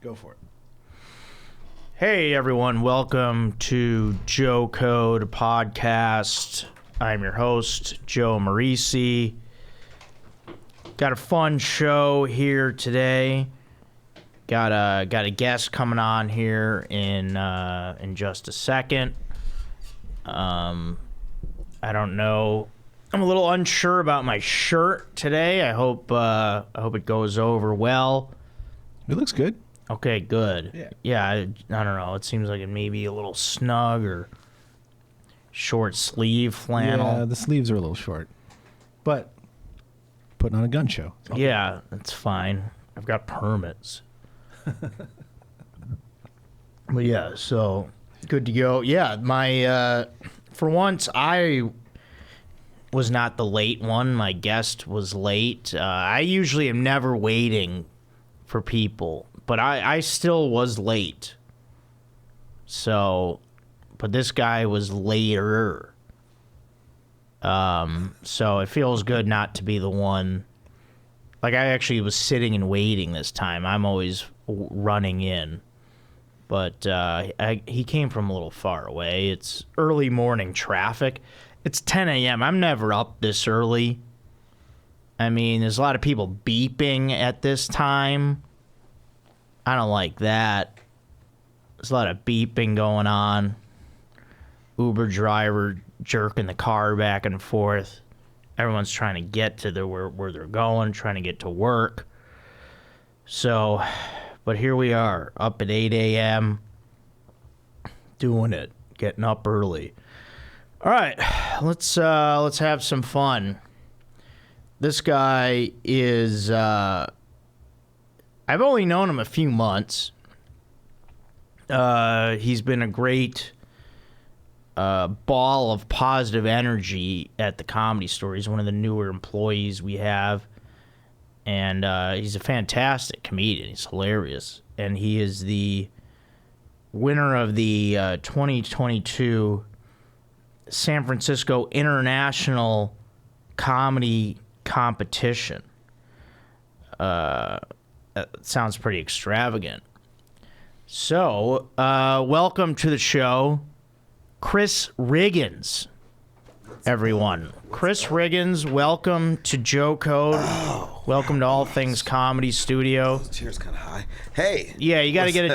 Go for it. Hey everyone, welcome to Joe Code Podcast. I'm your host, Joe Marrese. Got a fun show here today. Got a guest coming on here in just a second. I don't know. I'm a little unsure about my shirt today. I hope it goes over well. It looks good. Okay, good. Yeah, I don't know. It seems like it may be a little snug or short sleeve flannel. Yeah, the sleeves are a little short. But putting on a gun show. Yeah, that's fine. I've got permits. But yeah, so good to go. Yeah, my for once I was not the late one. My guest was late. I usually am never waiting for people, but I still was late. So, but this guy was later. So it feels good not to be the one. Like, I actually was sitting and waiting this time. I'm always running in. But he came from a little far away. It's early morning traffic. It's 10 a.m. I'm never up this early. I mean, there's a lot of people beeping at this time. I don't like that. There's a lot of beeping going on. Uber driver jerking the car back and forth. Everyone's trying to get to where they're going, trying to get to work. So, but here we are, up at 8 a.m., doing it, getting up early. All right, let's have some fun. This guy is, I've only known him a few months. He's been a great ball of positive energy at the Comedy Store. He's one of the newer employees we have. And he's a fantastic comedian. He's hilarious. And he is the winner of the 2022 San Francisco International Comedy Competition. That sounds pretty extravagant. So, welcome to the show, Chris Riggins, everyone. Chris Riggins, welcome to Joe Code. Welcome to All Things Comedy Studio. The chair's kind of high. Hey. Yeah, you gotta get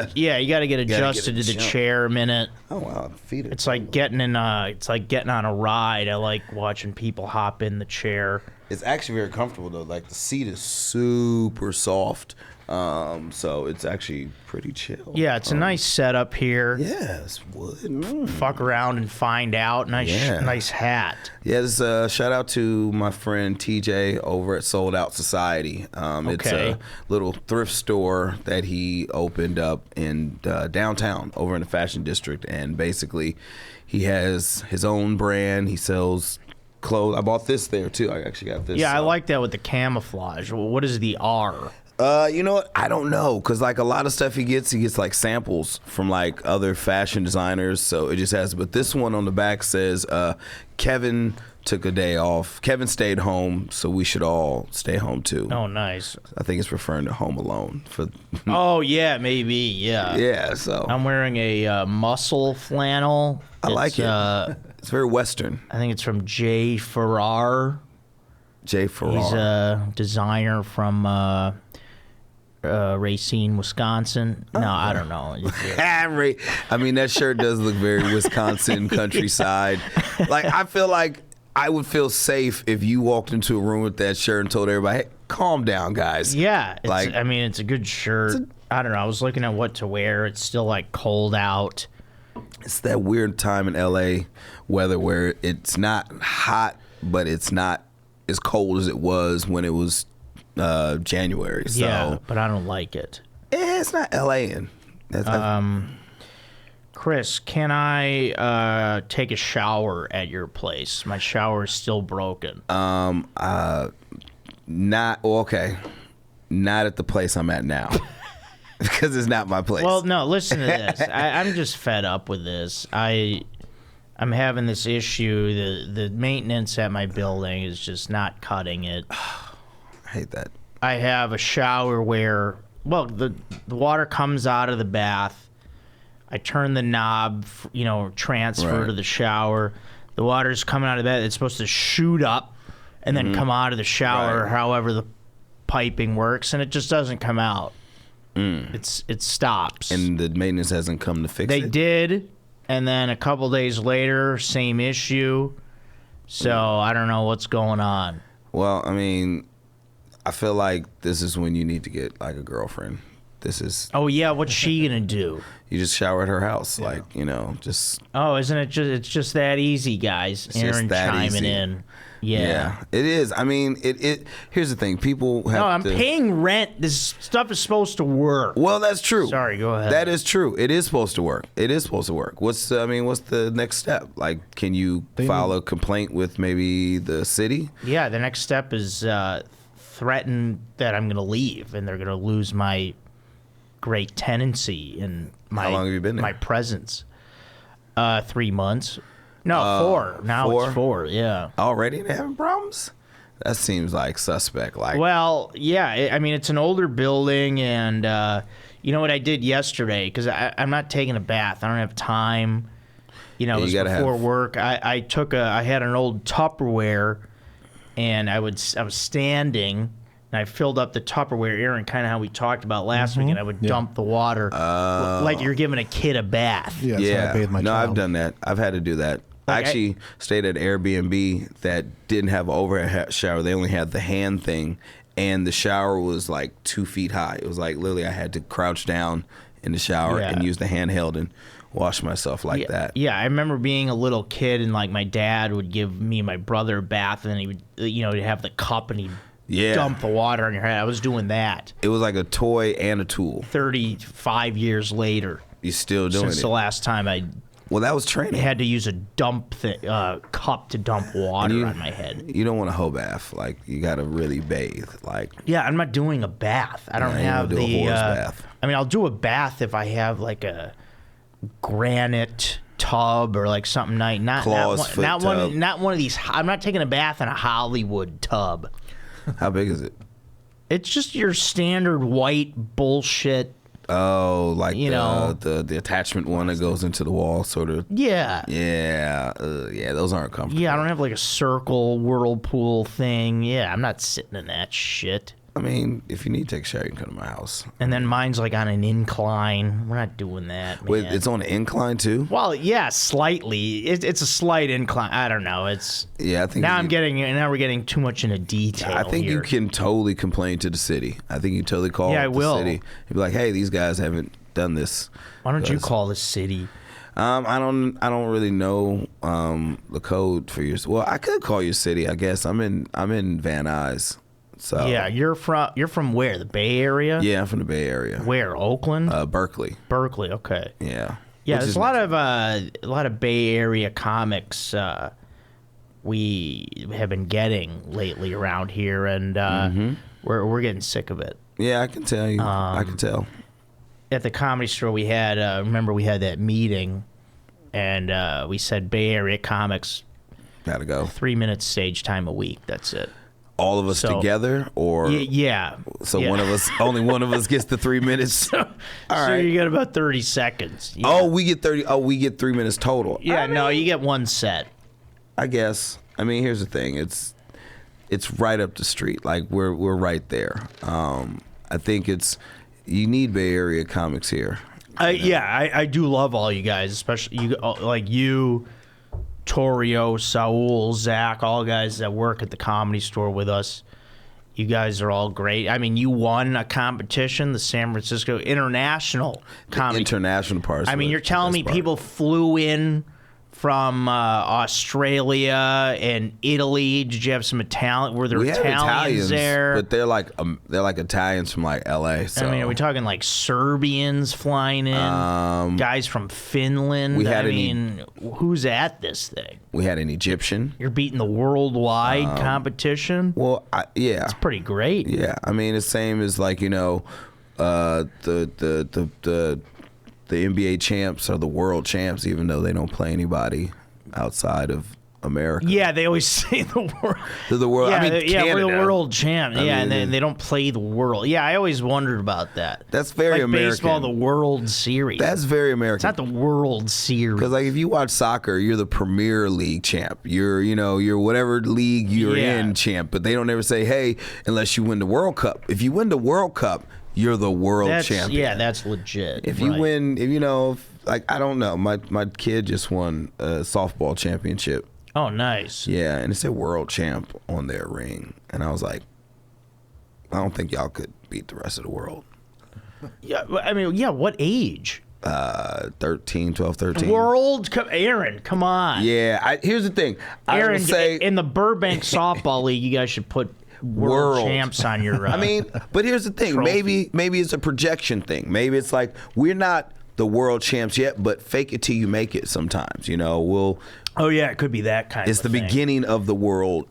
adjusted to the chair a minute. Oh wow, feet are. It's like getting on a ride. I like watching people hop in the chair. It's actually very comfortable though. Like the seat is super soft. So it's actually pretty chill. Yeah, it's a nice setup here. Yeah, it's wood. Fuck around and find out. Nice hat. Yeah, this shout out to my friend TJ over at Sold Out Society. It's a little thrift store that he opened up in downtown over in the Fashion District, and basically he has his own brand. He sells clothes. I bought this there too. I actually got this. Yeah, I like that with the camouflage. What is the R? You know what? I don't know, cause like a lot of stuff he gets like samples from like other fashion designers. So it just has. But this one on the back says, "Kevin took a day off. Kevin stayed home, so we should all stay home too." Oh, nice. I think it's referring to Home Alone. Oh yeah, maybe yeah. Yeah. So I'm wearing a muscle flannel. I like it. It's very Western. I think it's from Jay Farrar. Jay Farrar. He's a designer from Racine, Wisconsin. No, I don't know. I mean, that shirt does look very Wisconsin countryside. Like, I feel like I would feel safe if you walked into a room with that shirt and told everybody, "Hey, calm down, guys." Yeah, I mean, it's a good shirt. I don't know. I was looking at what to wear. It's still like cold out. It's that weird time in LA weather where it's not hot, but it's not as cold as it was when it was January. So. Yeah, but I don't like it. It's not LA-in. Chris, can I take a shower at your place? My shower is still broken. Not at the place I'm at now. Because it's not my place. Well, no, listen to this. I'm just fed up with this. I'm having this issue. The maintenance at my building is just not cutting it. I hate that. I have a shower where well, the water comes out of the bath. I turn the knob, transfer to the shower. The water's coming out of the bed. It's supposed to shoot up and then come out of the shower, however the piping works, and it just doesn't come out. It stops. And the maintenance hasn't come to fix it? They did, and then a couple days later, same issue. So I don't know what's going on. Well, I mean, I feel like this is when you need to get like a girlfriend. This is. Oh yeah, what's she gonna do? You just shower at her house, just. Oh, isn't it just? It's just that easy, guys. Aaron chiming in. Yeah, it is. I mean, it. Here's the thing: people have. No, I'm paying rent. This stuff is supposed to work. Well, that's true. Sorry, go ahead. That is true. It is supposed to work. What's the next step? Like, can you file a complaint with maybe the city? Yeah, the next step is threaten that I'm going to leave and they're going to lose my great tenancy and my. How long have you been there? My presence. 3 months. No, 4. Now 4? it's 4. Yeah. Already having problems? That seems like suspect. Like, well, yeah. I mean, it's an older building, and you know what I did yesterday? Because I'm not taking a bath. I don't have time. It was before work. I had an old Tupperware, and I was standing, and I filled up the Tupperware, Aaron, kind of how we talked about last week, and I would dump the water like you're giving a kid a bath. Yeah, that's how I bathe my child. I've done that. I've had to do that. I actually stayed at Airbnb that didn't have an overhead shower. They only had the hand thing, and the shower was like 2 feet high. It was like literally I had to crouch down in the shower and use the handheld and wash myself like that. Yeah, I remember being a little kid, and like my dad would give me and my brother a bath, and then he would, he'd have the cup and he'd dump the water on your head. I was doing that. It was like a toy and a tool. 35 years later. You're still doing Since the last time I. Well, that was training. I had to use a cup to dump water on my head. You don't want a whole bath. Like, you got to really bathe. Like, yeah, I'm not doing a bath. I don't have do the. A horse bath. I mean, I'll do a bath if I have like a granite tub or like something nice. Not one of these. I'm not taking a bath in a Hollywood tub. How big is it? It's just your standard white bullshit. Oh, like the attachment one that goes into the wall, sort of. Yeah. Yeah. Those aren't comfortable. Yeah, I don't have like a circle whirlpool thing. Yeah, I'm not sitting in that shit. I mean, if you need to take a shower, you can come to my house. And then mine's like on an incline. We're not doing that, man. Wait, it's on an incline too? Well, yeah, slightly. It's a slight incline. I don't know. I think now we're getting too much into detail. I think you can totally complain to the city. I think you totally call the city. You'd be like, hey, these guys haven't done this. Why don't you call the city? I don't really know the code for yours. Well, I could call your city. I guess I'm in Van Nuys. So yeah, you're from where? The Bay Area? Yeah, I'm from the Bay Area. Where? Oakland? Berkeley. Berkeley. Okay. Yeah. Yeah, there's a lot of Bay Area comics we have been getting lately around here, and we're getting sick of it. Yeah, I can tell you. I can tell. At the Comedy Store, we had remember we had that meeting, and we said Bay Area comics gotta go. 3 minutes stage time a week. That's it. All of us together, or yeah. So only one of us gets the 3 minutes. All right. So you get about 30 seconds. Yeah. Oh, we get 30. Oh, we get 3 minutes total. Yeah, no, you get one set. I guess. I mean, here's the thing. It's right up the street. Like we're right there. I think you need Bay Area comics here. I do love all you guys, especially you, like you. Torio, Saul, Zach, all guys that work at the Comedy Store with us. You guys are all great. I mean, you won a competition, the San Francisco International Comedy. International part. I mean, you're telling me people flew in from Australia and Italy. Did you have some Italian? Were there Italians there? But they're like Italians from like LA. So. I mean, are we talking like Serbians flying in? Guys from Finland? Who's at this thing? We had an Egyptian. You're beating the worldwide competition? Well, yeah. It's pretty great. Yeah. I mean, the same as like, the NBA champs are the world champs, even though they don't play anybody outside of America. Yeah, they always say the world. To the world. Yeah, I mean, yeah, we're the Canada. world champ. I Yeah, mean, and then they don't play the world. Yeah, I always wondered about that. That's very like American. baseball, the World Series. That's very It's American. not the World Series. Because like if you watch soccer, you're the Premier League champ. You're whatever league you're in champ. But they don't ever say, hey, unless you win the World Cup. If you win the World Cup, you're the world champion. Yeah, that's legit. If you win, like I don't know, my kid just won a softball championship. Oh, nice. Yeah, and it said world champ on their ring, and I was like, I don't think y'all could beat the rest of the world. Yeah, I mean, yeah. What age? 12, 13. Aaron, come on. Yeah, here's the thing. Aaron, I would say in the Burbank softball league, you guys should put world champs on your. I mean, but here's the thing. Trophy. Maybe it's a projection thing. Maybe it's like we're not the world champs yet, but fake it till you make it. Sometimes, we'll. Oh yeah, it could be that kind. It's of the thing. beginning of the world.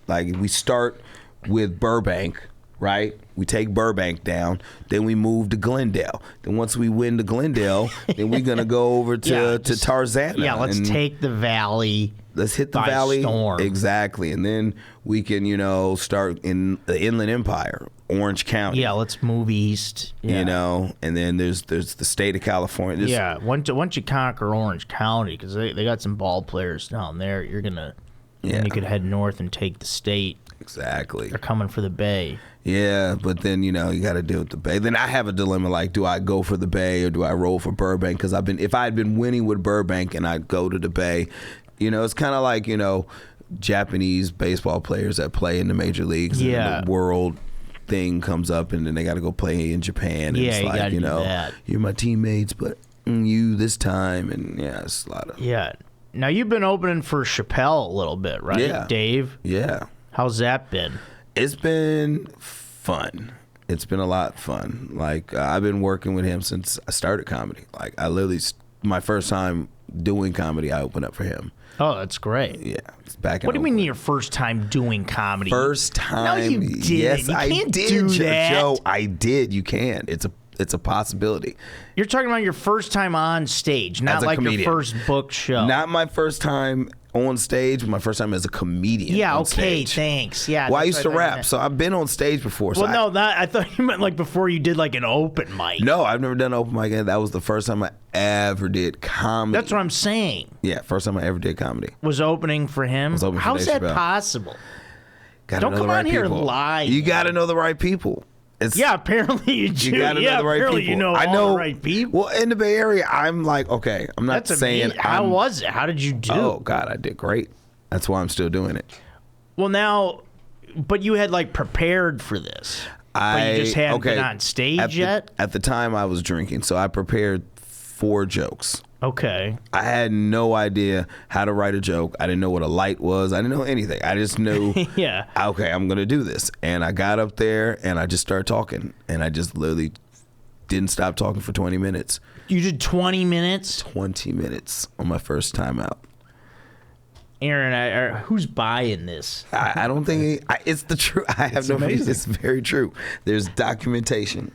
Like we start with Burbank, right? We take Burbank down, then we move to Glendale. Then once we win to Glendale, then we're gonna go over to Tarzana. Yeah, let's take the valley. Let's hit the by valley. storm. Exactly. And then we can, start in the Inland Empire, Orange County. Yeah, let's move east. Yeah. And then there's the state of California. Yeah, once you conquer Orange County, because they got some ball players down there, you're gonna. Then you could head north and take the state. Exactly. They're coming for the Bay. Yeah, but then you got to deal with the Bay. Then I have a dilemma: like, do I go for the Bay or do I roll for Burbank? Because if I had been winning with Burbank and I go to the Bay, it's kind of like Japanese baseball players that play in the major leagues. Yeah. And the world thing comes up, and then they got to go play in Japan. And Yeah, it's you like, gotta do that. You're my teammates, but you this time, and it's a lot of Now you've been opening for Chappelle a little bit, right? Yeah. Dave. Yeah. How's that been? It's been fun. It's been a lot of fun. Like I've been working with him since I started comedy. Like I literally, my first time doing comedy, I opened up for him. Oh, that's great. Yeah, it's back. What do you mean your first time doing comedy? First time? No, you didn't. Yes, You I can't did, do that. Joe. I did. You can. It's a possibility. You're talking about your first time on stage, not As a like comedian. your first book show. Not my first time on stage, but my first time as a comedian. Yeah, on okay, stage. thanks. Yeah. Well, I that's used what to thought you rap, meant. so I've been on stage before. So Well, I thought you meant like before you did like an open mic. No, I've never done an open mic. That was the first time I ever did comedy. That's what I'm saying. Yeah, first time I ever did comedy. Was opening for him. Was opening for How's Dave that Chappelle. possible? Gotta Don't know come the right on here people. and lie. You got to know the right people. Yeah, apparently you do. You got to know the right apparently people. you know all the right people. Well, in the Bay Area, I'm like, okay, I'm not That's saying. amazing. How was it? How did you do? Oh God, I did great. That's why I'm still doing it. Well, now, but you had like prepared for this. But you just hadn't been on stage yet? At the time, I was drinking, so I prepared 4 jokes. Okay. I had no idea how to write a joke. I didn't know what a light was. I didn't know anything. I just knew, Yeah. okay, I'm going to do this. And I got up there and I just started talking. And I just literally didn't stop talking for 20 minutes. You did 20 minutes? 20 minutes on my first time out. Aaron, who's buying this? I don't think it's the truth. I have no reason. It's very true. There's documentation.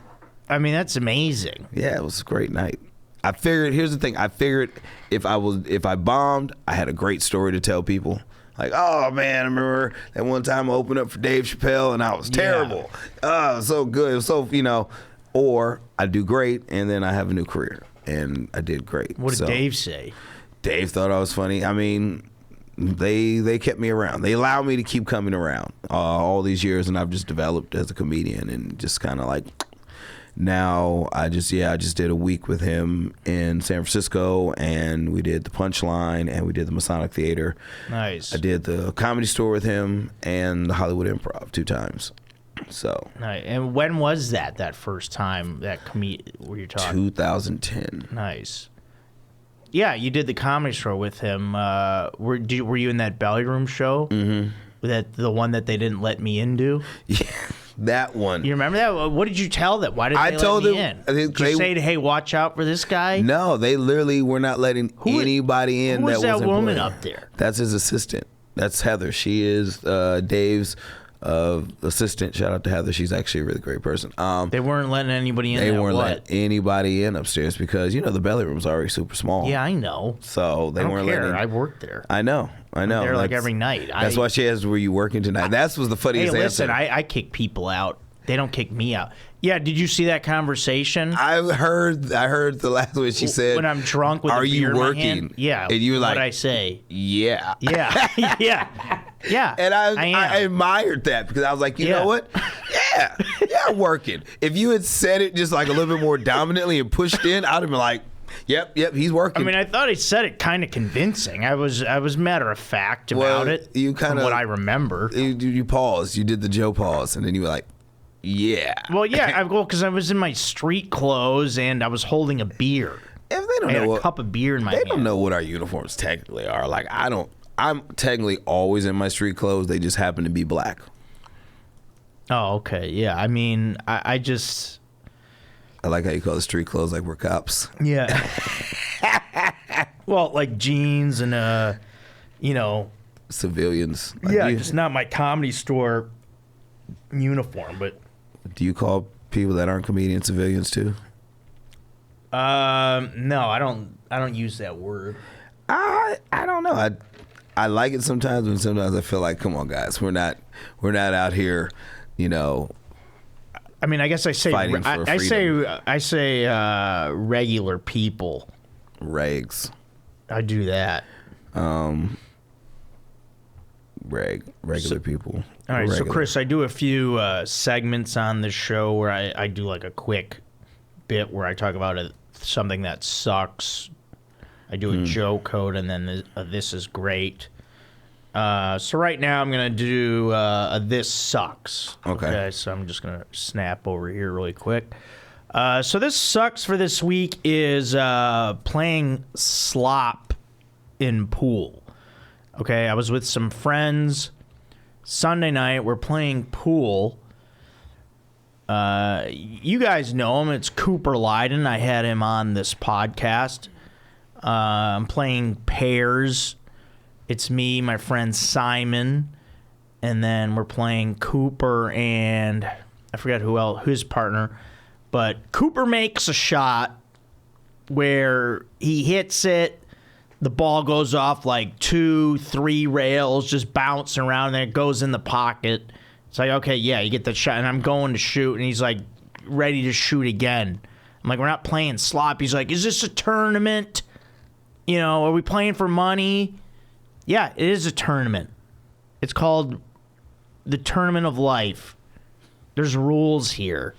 I mean, that's amazing. Yeah, it was a great night. I figured, here's the thing. I figured if I bombed, I had a great story to tell people. Like, oh man, I remember that one time I opened up for Dave Chappelle and I was terrible. Oh, it was so good. It was so, or I do great and then I have a new career. And I did great. What did Dave say? Dave thought I was funny. I mean, they kept me around. They allowed me to keep coming around all these years, and I've just developed as a comedian and just kind of like now I just did a week with him in San Francisco, and we did the Punchline and we did the Masonic Theater. Nice. I did the Comedy Store with him and the Hollywood Improv 2 times. So Nice. And when was that first time that were you talking? 2010. Nice. Yeah, you did the Comedy Store with him. Were you in that Belly Room show? Mm-hmm. The one that they didn't let me into? Yeah, that one. You remember that? What did you tell them? Why did they told let me them- in? I think Did you say, hey, watch out for this guy? No, they literally were not letting anybody in. Who was that wasn't woman employed. up there? That's his assistant. That's Heather. She is Dave's assistant. Shout out to Heather. She's actually a really great person. They weren't letting anybody in. They there, weren't what? letting anybody in upstairs because the belly room's already super small. Yeah, I know. So they I don't weren't care. letting. I worked there. I know. There like every night. That's why she asked, "Were you working tonight?" That was the funniest Hey, listen, answer. I kick people out. They don't kick me out. Yeah, did you see that conversation? I heard the last one she said. When I'm drunk with "Are a beer you in my working?" hand? Yeah. And you were like, what'd I say? "Yeah." Yeah. Yeah. And am. I admired that because I was like, you know what? Yeah, working. If you had said it just like a little bit more dominantly and pushed in, I'd have been like, yep, he's working. I mean, I thought he said it kind of convincing. I was matter of fact about it. You from what I remember. You paused. You did the Joe pause, and then you were like, yeah. Well, yeah, because I was in my street clothes and I was holding a beer. If they don't I had know a cup of beer in my hand. They don't know what our uniforms technically are. Like, I'm technically always in my street clothes. They just happen to be black. Oh, okay. Yeah. I mean, I just. I like how you call the street clothes like we're cops. Yeah. Well, like jeans and, Civilians. Like yeah, just not my Comedy Store uniform, but. Do you call people that aren't comedians civilians too? No, I don't use that word. I don't know. I like it sometimes, but sometimes I feel like, come on, guys, we're not out here, I mean, I guess I say fighting for freedom. I say regular people. Regs. I do that. Regular people. All right, so Regular. Chris, I do a few segments on this show where I do like a quick bit where I talk about something that sucks. I do a joke code, and then this is great. So right now I'm going to do a this sucks. Okay. So I'm just going to snap over here really quick. So this sucks for this week is playing slop in pool. Okay, I was with some friends Sunday night. We're playing pool. You guys know him. It's Cooper Lyden. I had him on this podcast. I'm playing pairs. It's me, my friend Simon, and then we're playing Cooper and I forgot who else, his partner. But Cooper makes a shot where he hits it. The ball goes off like 2-3 rails, just bouncing around, and then it goes in the pocket. It's like, okay, yeah, you get the shot, and I'm going to shoot, and he's like ready to shoot again. I'm like, we're not playing slop. He's like, is this a tournament? Are we playing for money? Yeah, it is a tournament. It's called the Tournament of Life. There's rules here.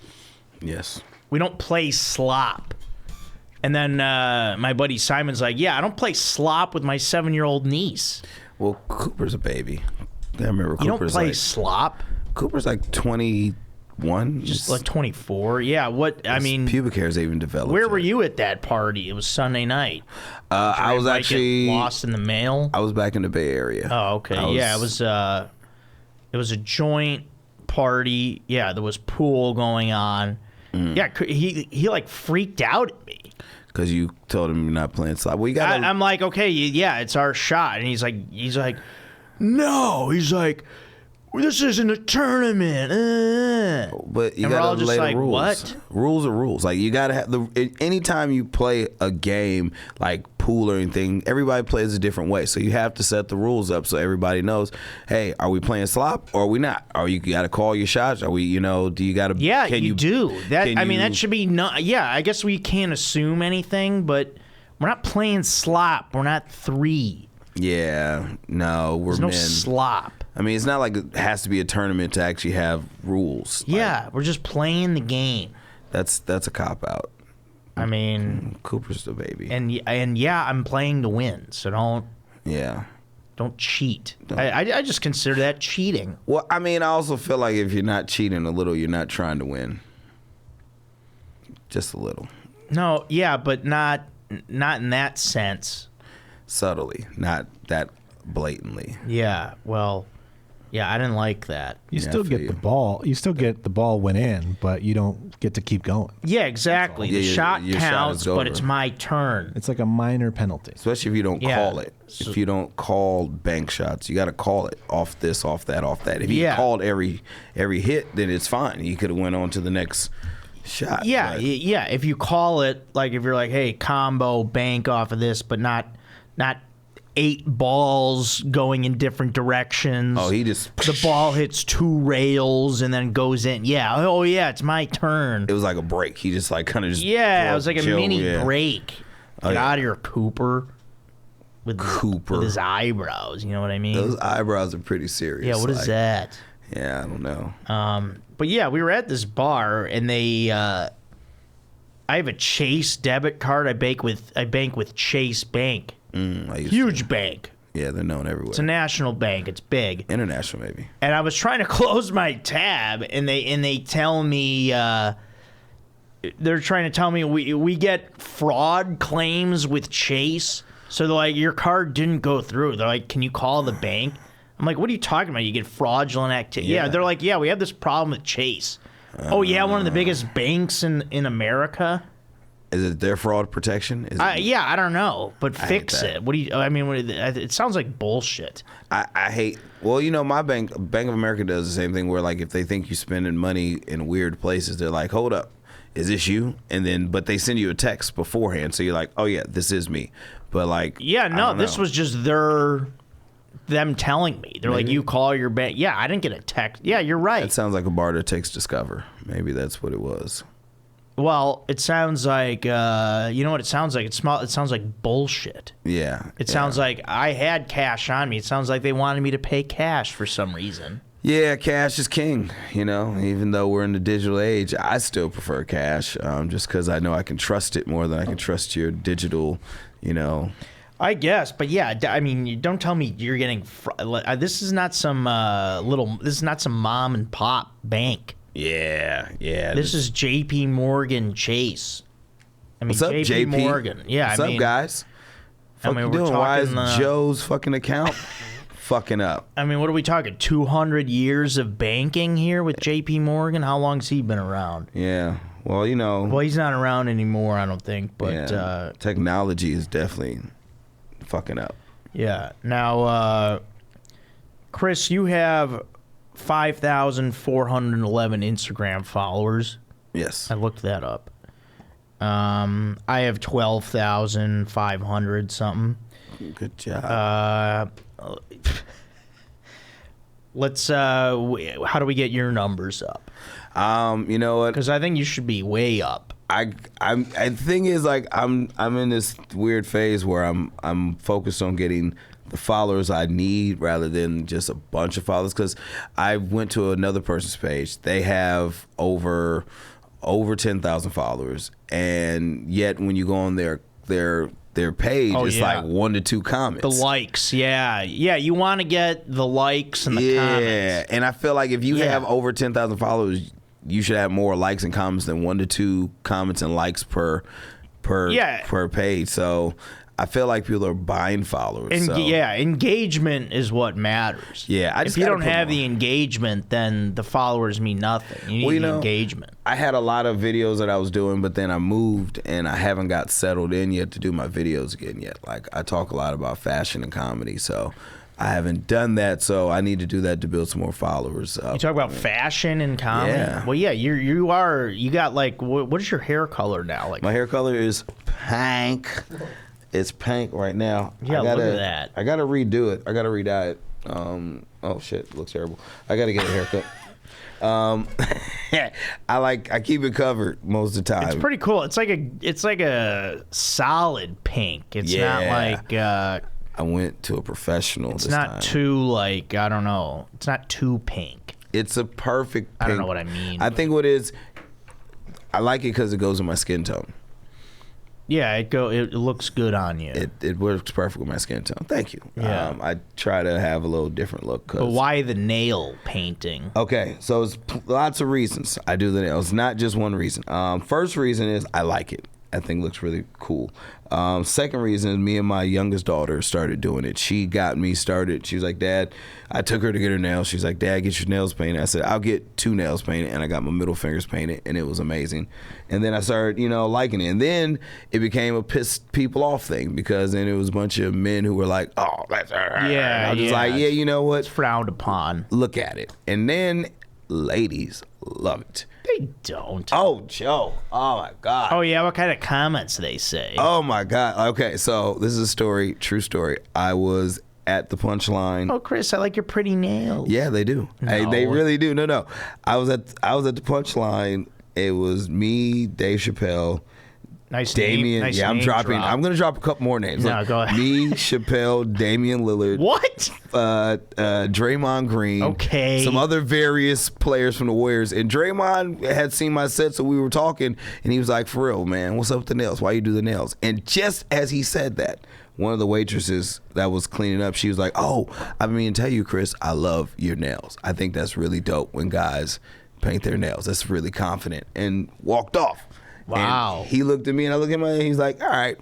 Yes. We don't play slop. And then my buddy Simon's like, yeah, I don't play slop with my 7-year-old niece. Well, Cooper's a baby. I remember Cooper's You don't play slop? Cooper's like 21. Just like 24. Yeah, pubic hair's even developed. Where were you at that party? It was Sunday night. I was actually lost in the mail. I was back in the Bay Area. Oh, okay. It was a joint party. Yeah, there was pool going on. Yeah, he like freaked out at me. Because you told him you're not playing slop. Well, I'm like, okay, yeah, it's our shot. And he's like, no. He's like, this isn't a tournament. But you and we're all gotta just lay like, the rules. what? Rules are rules. Like, you gotta have anytime you play a game like pool or anything, everybody plays a different way. So you have to set the rules up so everybody knows, hey, are we playing slop or are we not? Or you gotta call your shots? Are we, do you gotta? Yeah, you do. That should be not. Yeah, I guess we can't assume anything, but we're not playing slop. We're not 3. Yeah, no, we're There's no men. slop. I mean, it's not like it has to be a tournament to actually have rules. Yeah, we're just playing the game. That's a cop out. I mean, Cooper's the baby. And yeah, I'm playing to win, so don't cheat. I just consider that cheating. Well, I mean, I also feel like if you're not cheating a little, you're not trying to win. Just a little. No, yeah, but not in that sense. Subtly, not that blatantly. Yeah, well, Yeah, I didn't like that. You Yeah, I still feel get the ball. You still get the ball went in, but you don't get to keep going. Yeah, exactly. The Yeah, shot your shot counts, is but over. it's my turn. It's like a minor penalty. Especially if you don't Yeah. call it. So- If you don't call bank shots, you got to call it off this, off that, off that. If he Yeah. called every hit, then it's fine. He could have went on to the next shot. Yeah, but- yeah. If you call it, like if you're like, hey, combo bank off of this, but not 8 balls going in different directions. Oh, he just the ball hits 2 rails and then goes in. Yeah. Oh yeah, it's my turn. It was like a break. He just like kind of just Yeah, it was like a chill, mini yeah. break. Get yeah. out of here, Cooper. With his eyebrows, you know what I mean? Those eyebrows are pretty serious. Yeah, what is like, that? Yeah, I don't know. But yeah, we were at this bar and they I have a Chase debit card. I bank with Chase Bank. I used Huge bank. to. Yeah, they're known everywhere. It's a national bank. It's big. International, maybe. And I was trying to close my tab and they tell me they're trying to tell me we get fraud claims with Chase. So they're like, your card didn't go through. They're like, can you call the bank? I'm like, what are you talking about? You get fraudulent activity. Yeah, they're like, yeah, we have this problem with Chase. Oh, yeah, one of the biggest banks in America? Is it their fraud protection? Is it, Yeah, I don't know, but hate fix that. it. What do you? I mean, it sounds like bullshit. I hate. Well, you know, my Bank of America does the same thing. Where like if they think you're spending money in weird places, they're like, hold up, is this you? And then, but they send you a text beforehand, so you're like, oh yeah, this is me. But like, Yeah, I no, don't this know. was just them telling me. They're like, you call your bank. Yeah, I didn't get a text. Yeah, you're right. That sounds like a bar that takes Discover. Maybe that's what it was. Well, it sounds like you know what it sounds like. It sounds like bullshit. Yeah. It sounds like I had cash on me. It sounds like they wanted me to pay cash for some reason. Yeah, cash is king. You know, even though we're in the digital age, I still prefer cash, just because I know I can trust it more than I can trust your digital. You know. I guess, but yeah, I mean, you don't tell me you're getting. This is not some This is not some mom and pop bank. Yeah. This is J.P. Morgan Chase. I mean, What's up, J.P. JP? Morgan. Yeah, What's I mean, up, guys? I Fuck mean, you we're doing? Why is talking, Joe's fucking account fucking up? I mean, what are we talking? 200 years of banking here with J.P. Morgan. How long's he been around? Yeah. Well, you know. Well, he's not around anymore, I don't think. But yeah, technology is definitely fucking up. yeah. Now, Chris, you have 5,411 Instagram followers. Yes. I looked that up. I have 12,500 something. Good job. Let's. How do we get your numbers up? You know what? Because I think you should be way up. The thing is, like, I'm in this weird phase where I'm focused on getting the followers I need rather than just a bunch of followers. Because I went to another person's page. They have over 10,000 followers, and yet when you go on their page, it's like 1 to 2 comments. The likes, yeah. You want to get the likes and the comments. Yeah, and I feel like if you have over 10,000 followers, you should have more likes and comments than 1 to 2 comments and likes per page. So I feel like people are buying followers. Engagement is what matters. Yeah, if you don't have the engagement, then the followers mean nothing. You need the engagement. I had a lot of videos that I was doing, but then I moved and I haven't got settled in yet to do my videos again yet. Like, I talk a lot about fashion and comedy, so I haven't done that. So I need to do that to build some more followers. You talk about fashion and comedy. Yeah. Well, yeah, you got like what is your hair color now? Like my hair color is pink. It's pink right now. Yeah, look at that. I gotta redo it. I gotta redye it. Oh shit, it looks terrible. I gotta get a haircut. I keep it covered most of the time. It's pretty cool. It's like a solid pink. It's not like I went to a professional. It's this not time. too like I don't know. It's not too pink. It's a perfect pink. I don't know what I mean. I think what is I like it because it goes with my skin tone. Yeah, it looks good on you. It works perfect with my skin tone. Thank you. Yeah. I try to have a little different look. But why the nail painting? Okay, so it's lots of reasons I do the nails. Not just one reason. First reason is I like it. I think looks really cool. Second reason, me and my youngest daughter started doing it. She got me started. She was like, Dad, I took her to get her nails. She's like, Dad, get your nails painted. I said, I'll get 2 nails painted, and I got my middle fingers painted, and it was amazing. And then I started, liking it. And then it became a piss people off thing, because then it was a bunch of men who were like, oh, that's her. Yeah, I was like, yeah, you know what? It's frowned upon. Look at it. And then ladies love it. They don't. Oh, Joe. Oh, my God. Oh, yeah? What kind of comments they say? Oh, my God. Okay, so this is a story, true story. I was at the Punchline. Oh, Chris, I like your pretty nails. Yeah, they do. No. Hey, they really do. No. I was at the Punchline. It was me, Dave Chappelle, Nice Damian. name. Nice I'm name dropping. drop. I'm gonna drop a couple more names. No, go ahead. Me, Chappelle, Damian Lillard. What? Draymond Green. Okay. Some other various players from the Warriors. And Draymond had seen my set, so we were talking, and he was like, "For real, man, what's up with the nails? Why you do the nails?" And just as he said that, one of the waitresses that was cleaning up, she was like, "Oh, I mean, tell you, Chris, I love your nails. I think that's really dope when guys paint their nails. That's really confident." And walked off. Wow. And he looked at me, and I looked at him, and he's like, "All right,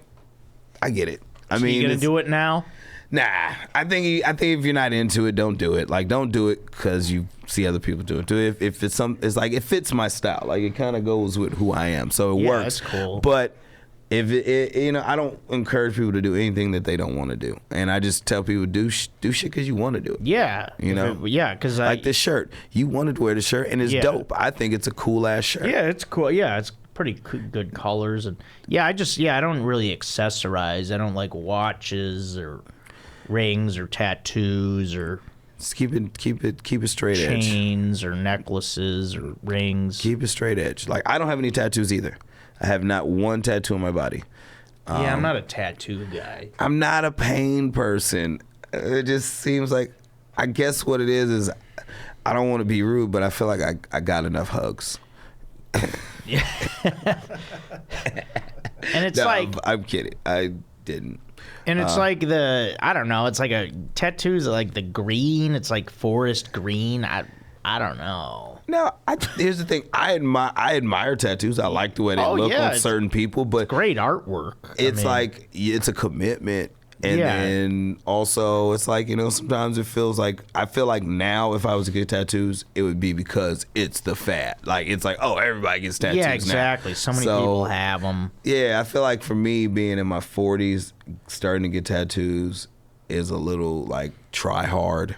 I get it." I mean, you gonna do it now? Nah, I think if you're not into it, don't do it. Like, don't do it because you see other people do it. Do it if it's it's like it fits my style. Like, it kind of goes with who I am, so it works. That's cool. But if I don't encourage people to do anything that they don't want to do, and I just tell people do shit because you want to do it. Yeah. Because like this shirt, you wanted to wear the shirt, and it's dope. I think it's a cool ass shirt. Yeah, it's cool. Yeah, it's pretty good colors, and I don't really accessorize. I don't like watches or rings or tattoos or Just keep it straight edge. chains or necklaces or rings. Keep it straight edge. Like, I don't have any tattoos either. I have not one tattoo on my body. I'm not a tattoo guy. I'm not a pain person. It just seems like, I guess what it is I don't want to be rude, but I feel like I got enough hugs. Yeah. And it's I'm kidding. I didn't. And it's like I don't know, it's like a tattoos like the green, it's like forest green. I don't know. No, here's the thing. I admire tattoos. I like the way they look on certain people, but great artwork. It's like it's a commitment. And then also it's like, sometimes it feels like, I feel like now if I was to get tattoos, it would be because it's the fad. Like, it's like, oh, everybody gets tattoos now. Yeah, exactly. So many people have them. Yeah, I feel like for me, being in my 40s, starting to get tattoos is a little like try hard.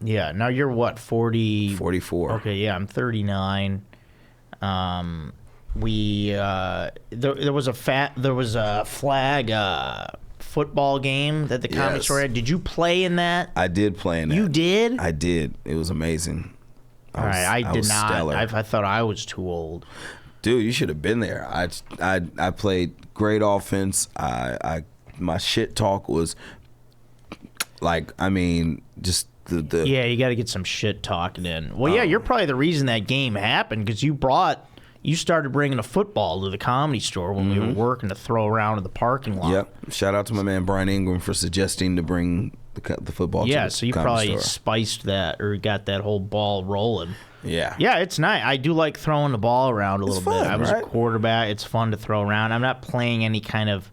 Yeah. Now you're what, 40? 44. Okay, yeah, I'm 39. There was a flag football game that the Comedy Store had. Did you play in that? I did play in that. You did? I did. It was amazing. I did not. Stellar. I thought I was too old. Dude, you should have been there. I played great offense. My shit talk was like, I mean, just the Yeah, you got to get some shit talking in. Well, yeah, you're probably the reason that game happened, because you started bringing a football to the Comedy Store when we were working to throw around in the parking lot. Yep. Shout out to my man Brian Ingram for suggesting to bring the football to the so you Comedy probably Store. spiced that or got that whole ball rolling. Yeah. Yeah, it's nice. I do like throwing the ball around a little fun, bit. I was right? a quarterback. It's fun to throw around. I'm not playing any kind of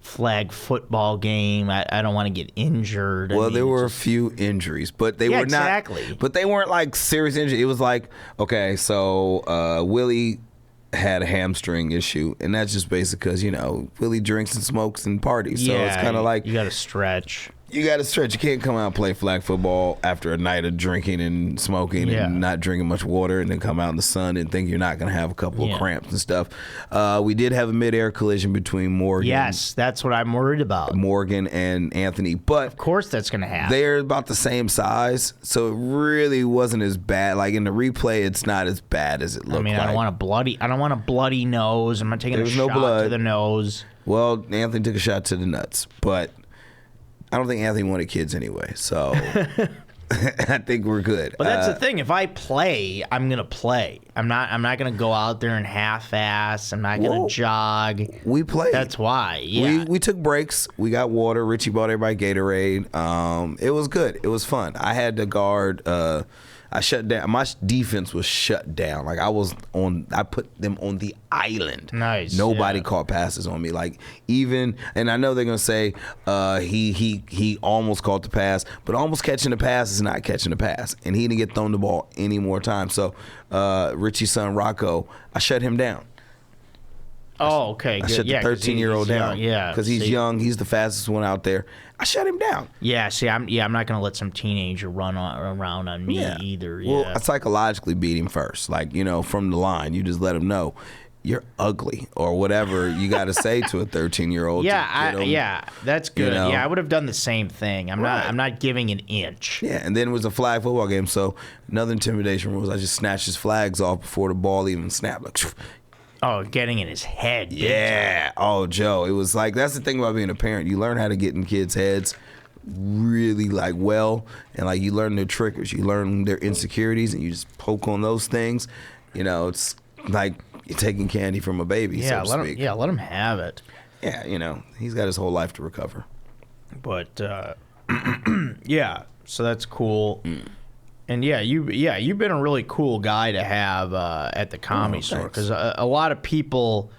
flag football game. I don't want to get injured. Well, there were a few injuries, but they were not. Exactly. But they weren't like serious injuries. It was like, okay, so Willie had a hamstring issue, and that's just basically because Willie drinks and smokes and parties. So it's kind of like you got to stretch. You got to stretch. You can't come out and play flag football after a night of drinking and smoking and not drinking much water, and then come out in the sun and think you're not going to have a couple of cramps and stuff. We did have a midair collision between Morgan. Yes, that's what I'm worried about. Morgan and Anthony, but Of course, that's going to happen. they're about the same size, so it really wasn't as bad. Like in the replay, it's not as bad as it looked. I don't want a bloody nose. I'm not taking a shot to the nose. Well, Anthony took a shot to the nuts, but I don't think Anthony wanted kids anyway, so I think we're good. But that's the thing. If I play, I'm gonna play. I'm not gonna go out there and half-ass. I'm not gonna jog. We played. That's why. Yeah. We took breaks. We got water. Richie bought everybody Gatorade. It was good. It was fun. I had to guard. I shut down. My defense was shut down. Like I put them on the island. Nice. Nobody caught passes on me. Like even, and I know they're gonna say he almost caught the pass, but almost catching the pass is not catching the pass, and he didn't get thrown the ball any more times. So Richie's son Rocco, I shut him down. Oh, okay. I Good. shut the 13-year-old down. Yeah, because he's young. He's the fastest one out there. I shut him down. Yeah, see, I'm not gonna let some teenager run around on me either. Well, Yeah. I psychologically beat him first. Like, from the line, you just let him know you're ugly or whatever you got to say to a 13-year-old. Yeah, that's good. Yeah, I would have done the same thing. I'm Right. not giving an inch. Yeah, and then it was a flag football game. So another intimidation was I just snatched his flags off before the ball even snapped. Like, Oh, getting in his head. big yeah. Oh, Joe, it was like, that's the thing about being a parent. You learn how to get in kids' heads really like well, and like you learn their triggers, you learn their insecurities, and you just poke on those things. It's like you're taking candy from a baby, so to speak. Let him have it. Yeah, he's got his whole life to recover. But yeah, so that's cool. And you've been a really cool guy to have at the Comedy Store, because a lot of people,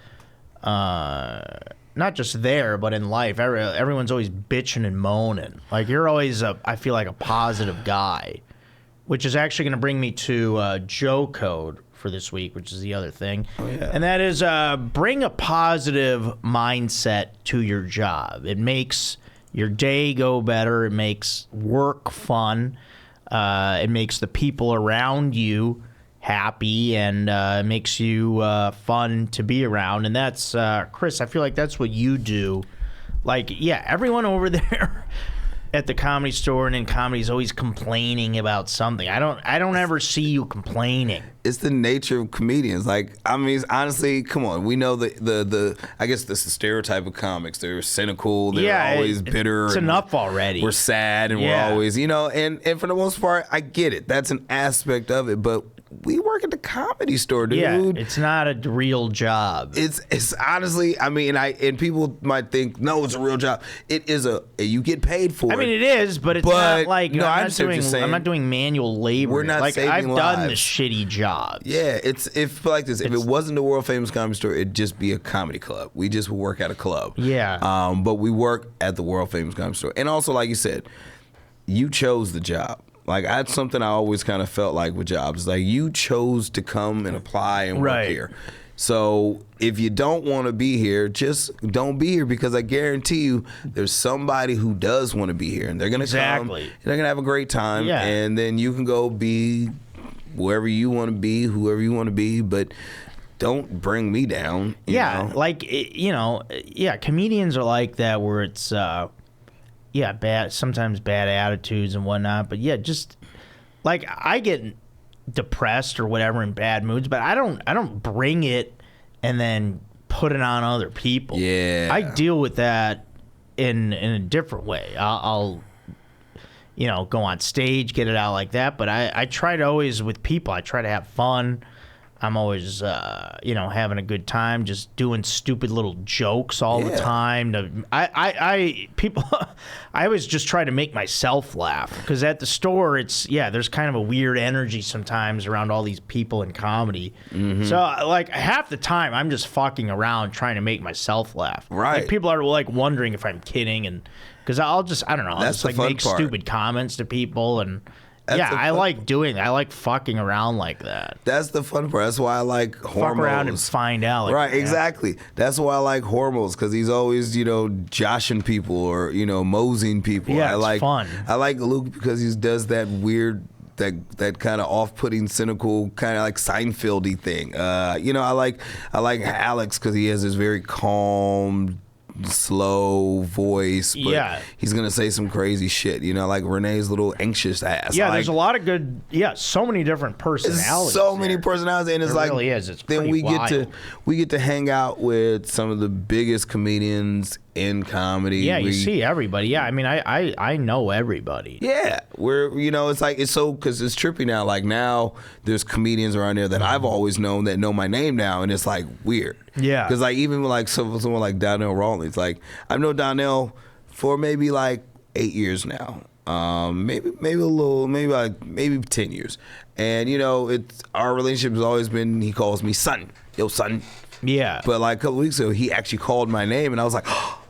not just there but in life, everyone's always bitching and moaning. Like you're always I feel like a positive guy, which is actually going to bring me to Joe Code for this week, which is the other thing. Oh, yeah. And that is bring a positive mindset to your job. It makes your day go better. It makes work fun. It makes the people around you happy, and it makes you fun to be around. And that's, Chris, I feel like that's what you do. Like, yeah, everyone over there at the Comedy Store and in comedy is always complaining about something. I don't ever see you complaining. It's the nature of comedians. Like, I mean, honestly, come on. We know the I guess this is the stereotype of comics. They're cynical. They're always bitter. It's enough already. We're sad, and we're always, and for the most part, I get it. That's an aspect of it. But we work at the Comedy Store, dude. Yeah, it's not a real job. It's honestly, I mean, and people might think, no, it's a real job. It is you get paid for it. I mean, it is, but it's not like no, I'm not doing manual labor. We're not like saving I've done the lives. shitty jobs. Yeah, if like this, if it wasn't the world famous Comedy Store, it'd just be a comedy club. We just would work at a club. Yeah. But we work at the world famous Comedy Store, and also, like you said, you chose the job. Like, that's something I always kind of felt like with jobs. Like, you chose to come and apply and work here. So if you don't want to be here, just don't be here, because I guarantee you there's somebody who does want to be here, and they're going to come, and they're going to have a great time, and then you can go be wherever you want to be, whoever you want to be, but don't bring me down. You know? Like, comedians are like that, where it's, sometimes bad attitudes and whatnot, but just, like, I get depressed or whatever in bad moods, but I don't bring it and then put it on other people. Yeah. I deal with that in a different way. I'll go on stage, get it out like that, but I try to always, with people, I try to have fun. I'm always, having a good time, just doing stupid little jokes all the time. I always just try to make myself laugh, because at the store, there's kind of a weird energy sometimes around all these people in comedy. Mm-hmm. So, like, half the time, I'm just fucking around trying to make myself laugh. Right. Like, people are, like, wondering if I'm kidding, and because I don't know, I'll just, like, make stupid comments to people, and I like doing that. I like fucking around like that. That's the fun part. That's why I like Hormones. Fuck around and find out. Like right, exactly. That's why I like Hormones, because he's always, joshing people or, moseying people. Yeah, it's fun. I like Luke because he does that weird, that kind of off-putting, cynical, kind of like Seinfeld-y thing. I like Alex because he has this very calm, slow voice, but he's gonna say some crazy shit, like Renee's little anxious ass. There's a lot of good, so many different personalities. Many personalities, and it's like really is. It's then we wild. get to hang out with some of the biggest comedians in comedy. Yeah, you see everybody. Yeah, I mean, I know everybody. Yeah, it's like, it's so, because it's trippy now. Like, now there's comedians around there that I've always known that know my name now, and it's like weird. Yeah, because like even like someone like Donnell Rawlings, like I've known Donnell for maybe like 8 years now. maybe 10 years. And it's our relationship has always been. He calls me son, yo son. Yeah. But like a couple weeks ago, he actually called my name, and I was like, oh,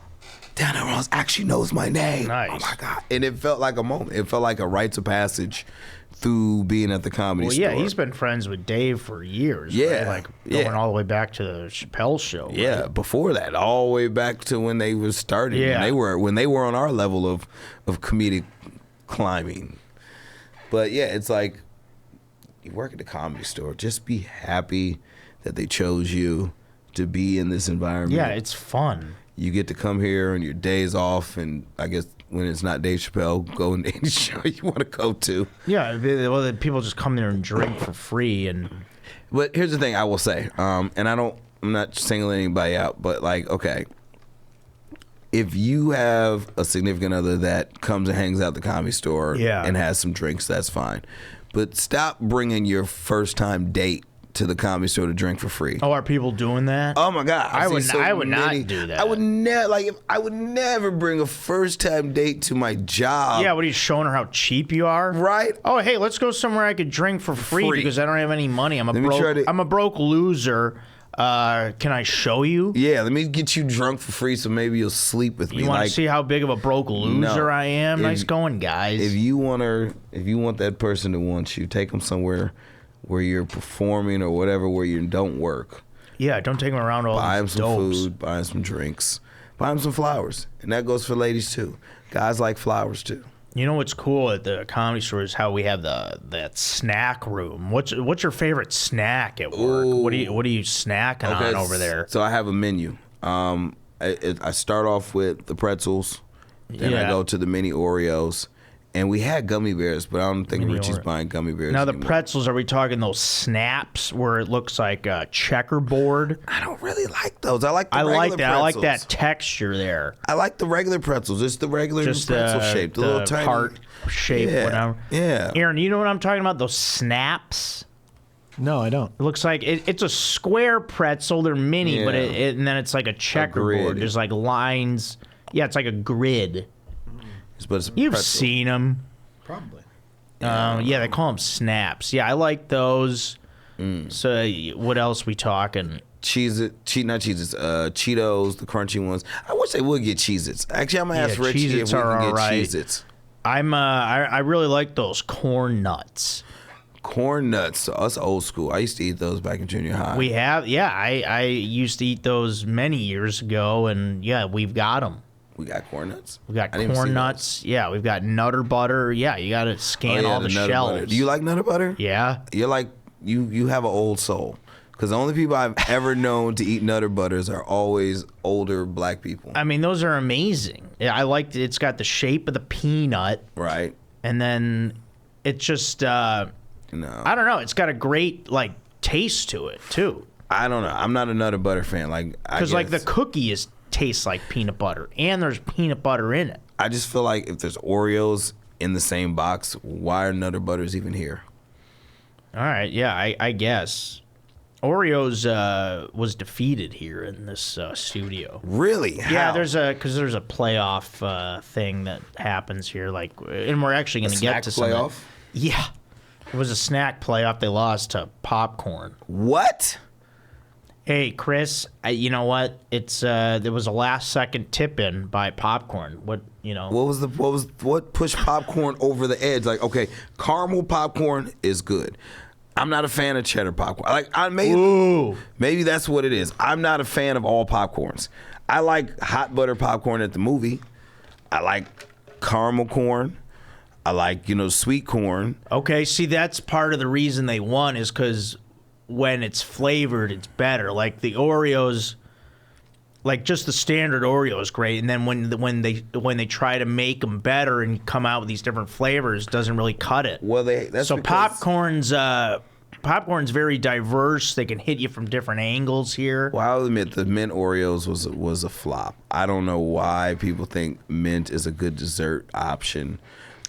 Dan Ross actually knows my name. Nice. Oh my god! And it felt like a moment. It felt like a rites of passage through being at the comedy store. Yeah, he's been friends with Dave for years. Yeah, right? Like going all the way back to the Chappelle show. Right? Yeah, before that, all the way back to when they was starting. Yeah, when they were on our level of comedic climbing. But yeah, it's like you work at the comedy store. Just be happy that they chose you to be in this environment. Yeah, it's fun. You get to come here on your days off, and I guess when it's not Dave Chappelle, go in any show you want to go to. Yeah, well, people just come there and drink for free. But here's the thing I will say, and I'm not singling anybody out, but like, okay, if you have a significant other that comes and hangs out at the comedy store and has some drinks, that's fine. But stop bringing your first time date to the comedy store to drink for free. Oh, are people doing that? Oh my God! I would not do that. I would never bring a first time date to my job. Yeah, what are you showing her how cheap you are? Right. Oh, hey, let's go somewhere I could drink for free because I don't have any money. I'm a broke loser. Can I show you? Yeah, let me get you drunk for free so maybe you'll sleep with me. You want to see how big of a broke loser I am? Nice going, guys. If you want that person to want you, take them somewhere where you're performing or whatever, where you don't work. Yeah, don't take them around all buy them these some dopes. food, buy them some drinks, buy them some flowers, and that goes for ladies too. Guys like flowers too. You know what's cool at the comedy store is how we have that snack room. What's your favorite snack at work? Ooh. What are you snacking on over there? So I have a menu. I start off with the pretzels, then I go to the mini Oreos. And we had gummy bears, but I don't think Richie's buying gummy bears now, the anymore. pretzels, are we talking those snaps where it looks like a checkerboard? I don't really like those. I like the regular pretzels. I like that texture there. I like the regular pretzels. Just the regular pretzel shape. The little tiny heart shape, whatever. Yeah. Aaron, you know what I'm talking about? Those snaps? No, I don't. It looks like it's a square pretzel. They're mini, but and then it's like a checkerboard. There's like lines. Yeah, it's like a grid. But it's You've pretzel. seen them. Probably. Yeah, they call them snaps. Yeah, I like those. So what else we talking? Cheetos, the crunchy ones. I wish they would get Cheez-Its. Actually, I'm gonna ask Richie if we can get Cheez-Its. I really like those corn nuts. Corn nuts, us old school. I used to eat those back in junior high. We have, I used to eat those many years ago, and yeah, we've got them. We got corn nuts. We got corn nuts. Yeah, we've got Nutter Butter. Yeah, you got to scan all the shelves. Butter. Do you like Nutter Butter? Yeah. You're like you have an old soul. Because the only people I've ever known to eat Nutter Butters are always older black people. I mean, those are amazing. Yeah, I like it's got the shape of the peanut. Right. And then it just I don't know. It's got a great like taste to it too. I don't know. I'm not a Nutter Butter fan. Because like the cookie tastes like peanut butter, and there's peanut butter in it. I just feel like if there's Oreos in the same box, why are Nutter Butters even here? All right, yeah, I guess Oreos was defeated here in this studio. Really? How? Yeah, there's a playoff thing that happens here, and we're actually going to get to playoff. Yeah, it was a snack playoff. They lost to popcorn. What? Hey, Chris, you know what? There was a last-second tip-in by popcorn. What What pushed popcorn over the edge? Like, okay, caramel popcorn is good. I'm not a fan of cheddar popcorn. Maybe that's what it is. I'm not a fan of all popcorns. I like hot butter popcorn at the movie. I like caramel corn. I like, sweet corn. Okay, see, that's part of the reason they won is because when it's flavored, it's better. Like the Oreos, like just the standard Oreo is great, and then when they try to make them better and come out with these different flavors, it doesn't really cut it. Well, popcorn's very diverse. They can hit you from different angles here. Well, I'll admit the mint Oreos was a flop. I don't know why people think mint is a good dessert option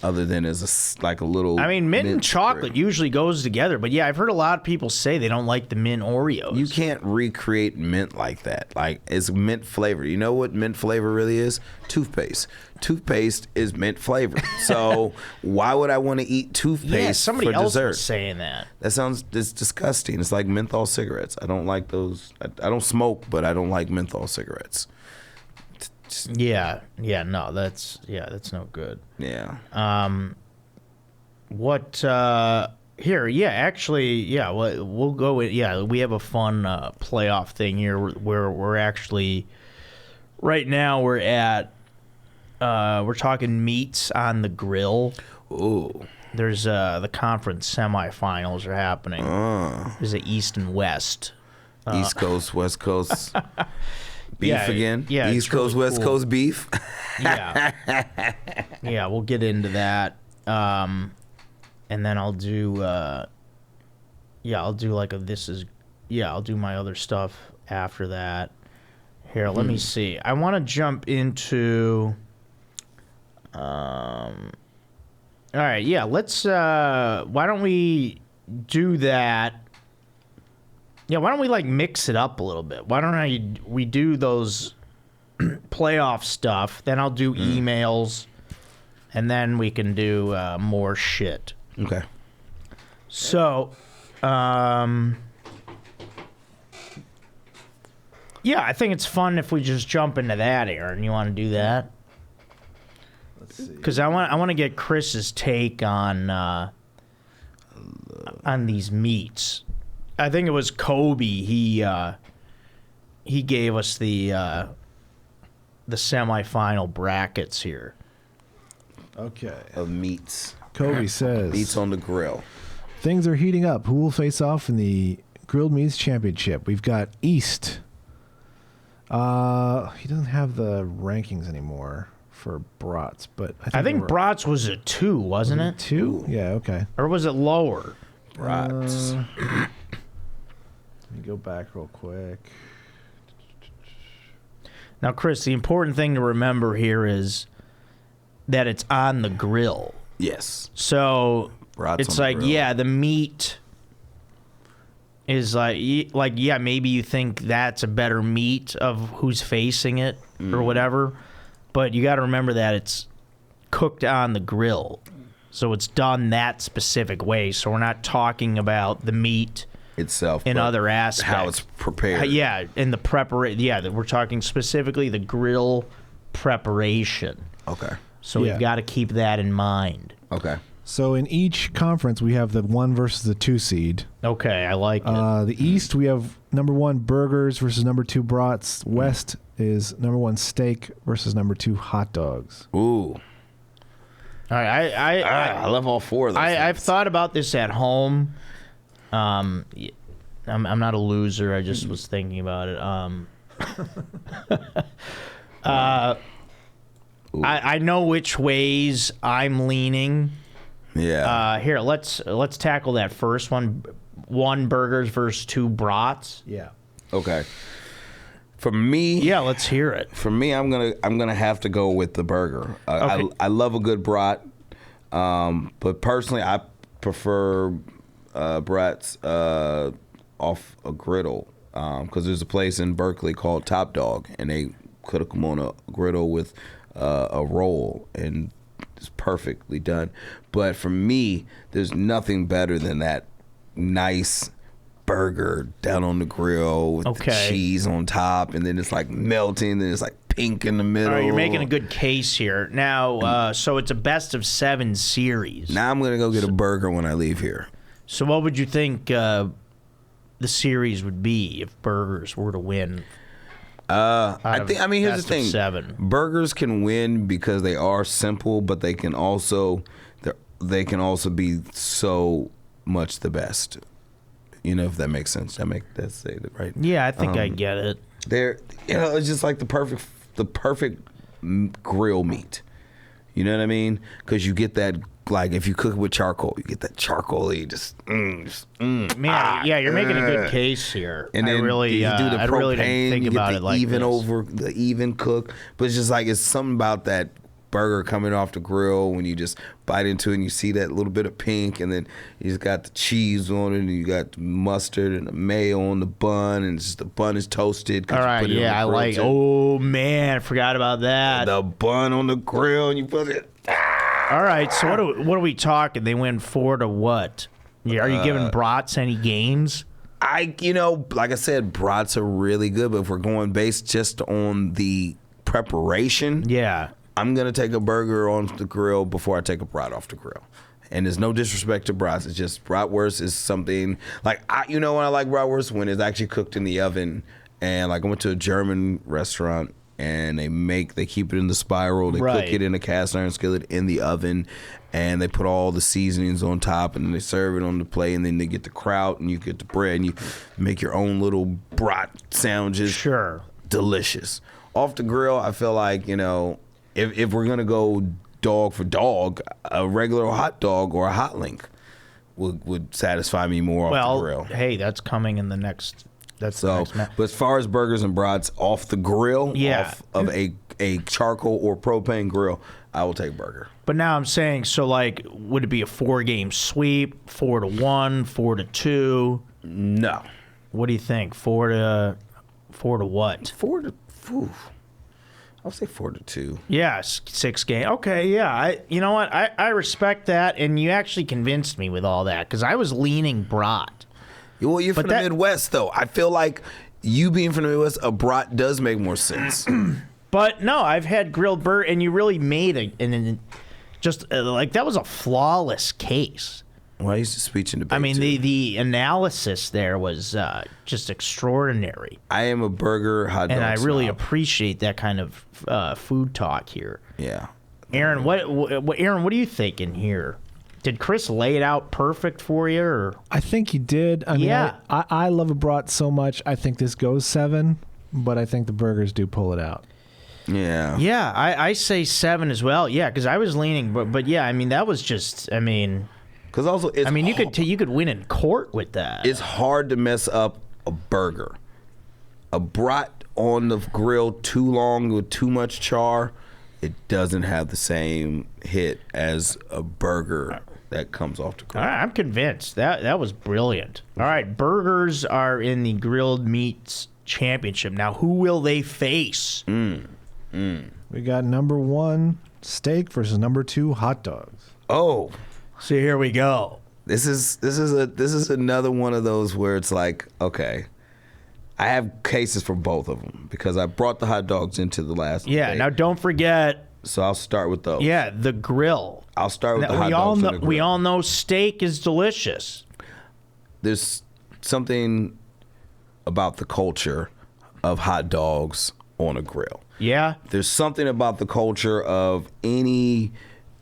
other than as like a little. I mean, mint and chocolate spread. usually goes together, but yeah, I've heard a lot of people say they don't like the mint Oreos. You can't recreate mint like that. Like, it's mint flavor. You know what mint flavor really is? Toothpaste. Toothpaste is mint flavored. So why would I want to eat toothpaste yeah, somebody for else dessert? was saying that. It's disgusting. It's like menthol cigarettes. I don't like those. I don't smoke, but I don't like menthol cigarettes. Yeah, no, that's no good. Yeah. Here, yeah, actually, yeah, we'll go with, yeah, we have a fun playoff thing here where we're actually, right now we're at, we're talking meats on the grill. Ooh. There's the conference semifinals are happening. There's the East and West. East Coast, West Coast. Beef again? Yeah, East Coast, really West cool. Coast beef? Yeah. Yeah, we'll get into that. And then I'll do I'll do like I'll do my other stuff after that. Here, let me see. I want to jump into all right, yeah, let's why don't we do that? Yeah, why don't we like mix it up a little bit? Why don't we do those playoff stuff, then I'll do emails, and then we can do more shit. Okay. So, yeah, I think it's fun if we just jump into that, Aaron. You want to do that? Let's see. Because I want to get Chris's take on these meats. I think it was Kobe. He gave us the semifinal brackets here. Okay. Of meats. Kobe says, Meats on the grill. things are heating up. Who will face off in the Grilled Meats Championship? We've got East. He doesn't have the rankings anymore for brats, but I think they were- brats was a 2, wasn't it? 2? Yeah, okay. Or was it lower? Brats. Let me go back real quick. Now, Chris, the important thing to remember here is that it's on the grill. Yes. So Brats it's on the like, grill. yeah, the meat is like, yeah, maybe you think that's a better meat of who's facing it or whatever, but you got to remember that it's cooked on the grill. So it's done that specific way. So we're not talking about the meat Itself. in but other aspects. How it's prepared. Yeah, in the preparation. Yeah, we're talking specifically the grill preparation. Okay. So Yeah. we've got to keep that in mind. Okay. So in each conference, we have the 1 versus the 2 seed. Okay, I like it. The East, we have number 1 burgers versus number 2 brats. West is number 1 steak versus number 2 hot dogs. Ooh. All right, I love all 4 of those. I've things. thought about this at home. I'm not a loser. I just was thinking about it. I know which ways I'm leaning. Yeah. Here, let's tackle that first one. 1 burgers versus 2 brats. Yeah. Okay. For me, Yeah, let's hear it. For me, I'm gonna have to go with the burger. Okay. I love a good brat, but personally, I prefer brats off a griddle because there's a place in Berkeley called Top Dog, and they cook them on a griddle with a roll, and it's perfectly done. But for me, there's nothing better than that nice burger down on the grill with the cheese on top, and then it's like melting, and it's like pink in the middle. All right, you're making a good case here. Now, so it's a best of 7 series. Now I'm gonna go get a burger when I leave here. So what would you think the series would be if burgers were to win? I mean, here's the best of thing: 7. burgers can win because they are simple, but they can also be so much the best. You know, if that makes sense. That's say it right. Yeah, I think I get it. They're, it's just like the perfect grill meat. You know what I mean? Because you get that, like, if you cook it with charcoal, you get that charcoal-y Man, yeah, you're making a good case here. And then I really, you do the I propane, really didn't think you about get it the like even this. over the even cook, but it's just like it's something about that burger coming off the grill when you just bite into it and you see that little bit of pink, and then you just got the cheese on it, and you got the mustard and the mayo on the bun, and the bun is toasted. All right, yeah, I like. Too. Oh man, I forgot about that. The bun on the grill, and you put it. All right, so what are we talking? They win 4 to what? Are you giving brats any games? Like I said, brats are really good, but if we're going based just on the preparation, I'm gonna take a burger on the grill before I take a brat off the grill. And there's no disrespect to brats. It's just bratwurst is something like when I like bratwurst when it's actually cooked in the oven. And like I went to a German restaurant and they keep it in the spiral. They cook it in a cast iron skillet in the oven, and they put all the seasonings on top, and then they serve it on the plate, and then they get the kraut and you get the bread, and you make your own little brat sandwiches. Sure, delicious. Off the grill, I feel like if we're gonna go dog for dog, a regular hot dog or a hot link would satisfy me more off the grill. Hey, that's coming in the next. That's so. The next match. But as far as burgers and brats off the grill, off of a charcoal or propane grill, I will take burger. But now I'm saying, so like, would it be a 4-game sweep, 4-1, 4-2? No. What do you think? 4 to what? 4 to. I'll say 4-2. Yeah, 6 game. Okay, yeah. You know what? I respect that, and you actually convinced me with all that because I was leaning brat. Well, you're from the Midwest, though. I feel like you being from the Midwest, a brat does make more sense. But no, I've had grilled burger, and you really made like that was a flawless case. Well, I used to speech and debate. I mean, the analysis there was just extraordinary. I am a burger hot dog and I really snob. appreciate that kind of food talk here. Yeah, Aaron, what are you thinking here? Did Chris lay it out perfect for you? Or? I think he did. I mean, I love a brat so much. I think this goes 7, but I think the burgers do pull it out. Yeah. Yeah, I say 7 as well. Yeah, because I was leaning, but yeah, I mean that was just, because also, you could win in court with that. It's hard to mess up a burger. A brat on the grill too long with too much char, it doesn't have the same hit as a burger that comes off the grill. All right, I'm convinced. That was brilliant. All right, burgers are in the grilled meats championship. Now, who will they face? We got number 1 steak versus number 2 hot dogs. Oh. So here we go. This is another one of those where it's like, okay, I have cases for both of them because I brought the hot dogs into the last debate. Now don't forget. So I'll start with those. Yeah, the grill. I'll start with the hot dogs on the grill. We all know steak is delicious. There's something about the culture of hot dogs on a grill. Yeah. There's something about the culture of any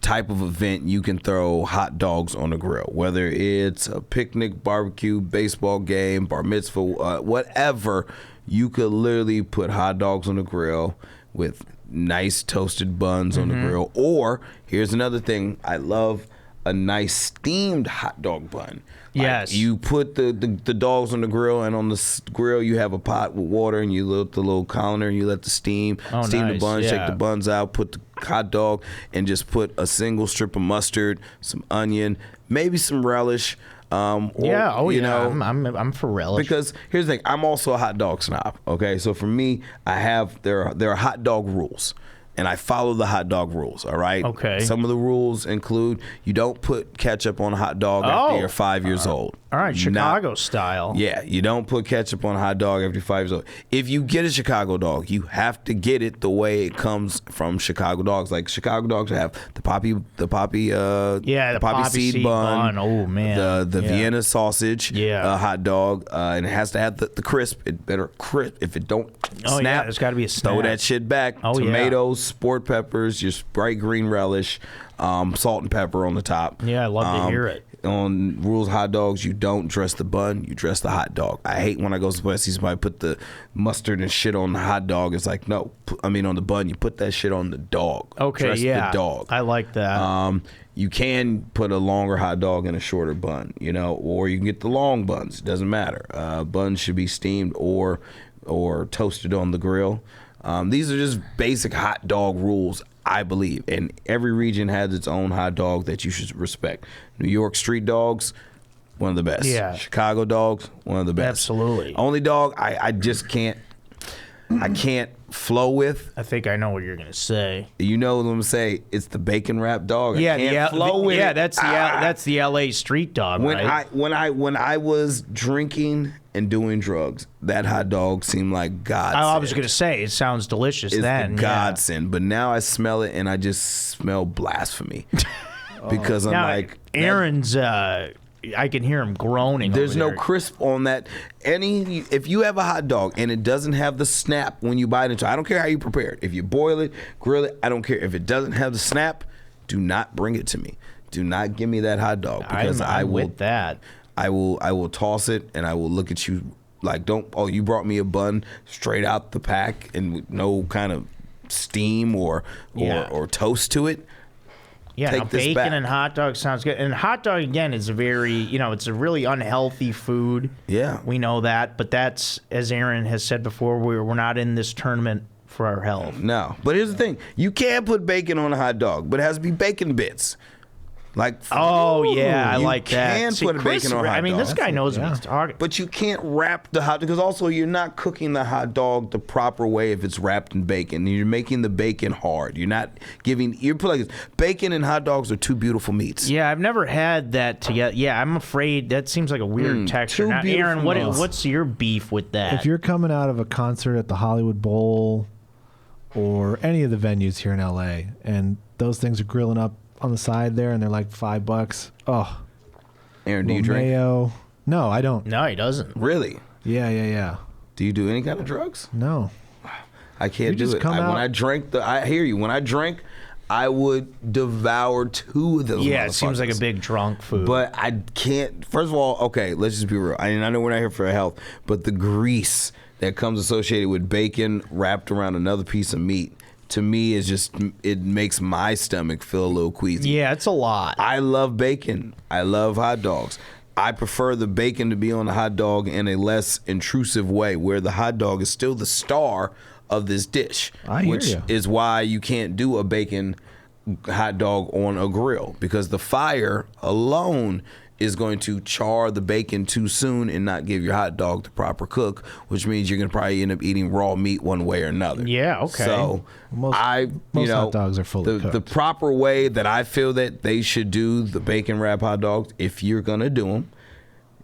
type of event you can throw hot dogs on a grill, whether it's a picnic, barbecue, baseball game, bar mitzvah, whatever. You could literally put hot dogs on the grill with nice toasted buns on the grill. Or here's another thing, I love a nice steamed hot dog bun. Yes. You put the dogs on the grill, and on the grill you have a pot with water, and you let the little colander, and you let the steam the buns, shake the buns out, put the hot dog, and just put a single strip of mustard, some onion, maybe some relish. I'm for relish. Because here's the thing, I'm also a hot dog snob. Okay, so for me, there are hot dog rules. And I follow the hot dog rules, all right? Okay. Some of the rules include you don't put ketchup on a hot dog after you're 5 years old. All right, Chicago style. Yeah, you don't put ketchup on a hot dog after you're 5 years old. If you get a Chicago dog, you have to get it the way it comes from Chicago dogs. Like Chicago dogs have the poppy seed bun. Oh man. The Vienna sausage hot dog, and it has to have the crisp. It better crisp. If it don't snap, there's got to be a snap. Throw that shit back. Tomatoes, sport peppers, your bright green relish, salt and pepper on the top. Yeah, I love to hear it. On rules of hot dogs, you don't dress the bun, you dress the hot dog. I hate when I go somewhere and see somebody put the mustard and shit on the hot dog. It's like, no, on the bun, you put that shit on the dog. Okay, dress the dog. I like that. You can put a longer hot dog in a shorter bun, or you can get the long buns. It doesn't matter. Buns should be steamed or toasted on the grill. These are just basic hot dog rules. I believe. And every region has its own hot dog that you should respect. New York street dogs, one of the best. Yeah. Chicago dogs, one of the best. Absolutely. Only dog I just can't flow with. I think I know what you're gonna say. You know what I'm gonna say? It's the bacon wrap dog. I can't flow with it. That's the LA street dog, right? When I was drinking and doing drugs, that hot dog seemed like godsend. I was gonna say it sounds delicious. It's then the godsend, but now I smell it and I just smell blasphemy because I'm now, like Aaron's. I can hear him groaning. There's over no there. crisp on that. If you have a hot dog and it doesn't have the snap when you bite into it, I don't care how you prepare it. If you boil it, grill it, I don't care. If it doesn't have the snap, do not bring it to me. Do not give me that hot dog because I'm with that. I will toss it and I will look at you like you brought me a bun straight out the pack and with no kind of steam or toast to it. Yeah, now bacon and hot dog sounds good. And hot dog, again, is a very, it's a really unhealthy food. Yeah. We know that. But that's, as Aaron has said before, we're not in this tournament for our health. No. But here's the thing. You can put bacon on a hot dog, but it has to be bacon bits. Like, I like that. You can put a bacon on a hot dog. I mean, this guy knows what he's talking. But you can't wrap the hot dog, because also you're not cooking the hot dog the proper way if it's wrapped in bacon. You're making the bacon hard. You're not giving, bacon and hot dogs are two beautiful meats. Yeah, I've never had that together. Yeah, I'm afraid that seems like a weird texture. Now, Aaron, what's your beef with that? If you're coming out of a concert at the Hollywood Bowl or any of the venues here in LA and those things are grilling up on the side there and they're like $5. Oh, Aaron, do you drink? Mayo. No, I don't. No, he doesn't. Really? Yeah. Do you do any kind of drugs? No. I can't do it. When I drank, I hear you. When I drank, I would devour two of those. Yeah, it seems like a big drunk food. But I can't. First of all, okay, let's just be real. I know we're not here for health, but the grease that comes associated with bacon wrapped around another piece of meat, to me, it makes my stomach feel a little queasy. Yeah, it's a lot. I love bacon. I love hot dogs. I prefer the bacon to be on the hot dog in a less intrusive way, where the hot dog is still the star of this dish. Which is why you can't do a bacon hot dog on a grill, because the fire alone is going to char the bacon too soon and not give your hot dog the proper cook, which means you're going to probably end up eating raw meat one way or another. Yeah, okay. So most hot dogs are fully cooked. The proper way that I feel that they should do the bacon wrap hot dogs, if you're going to do them,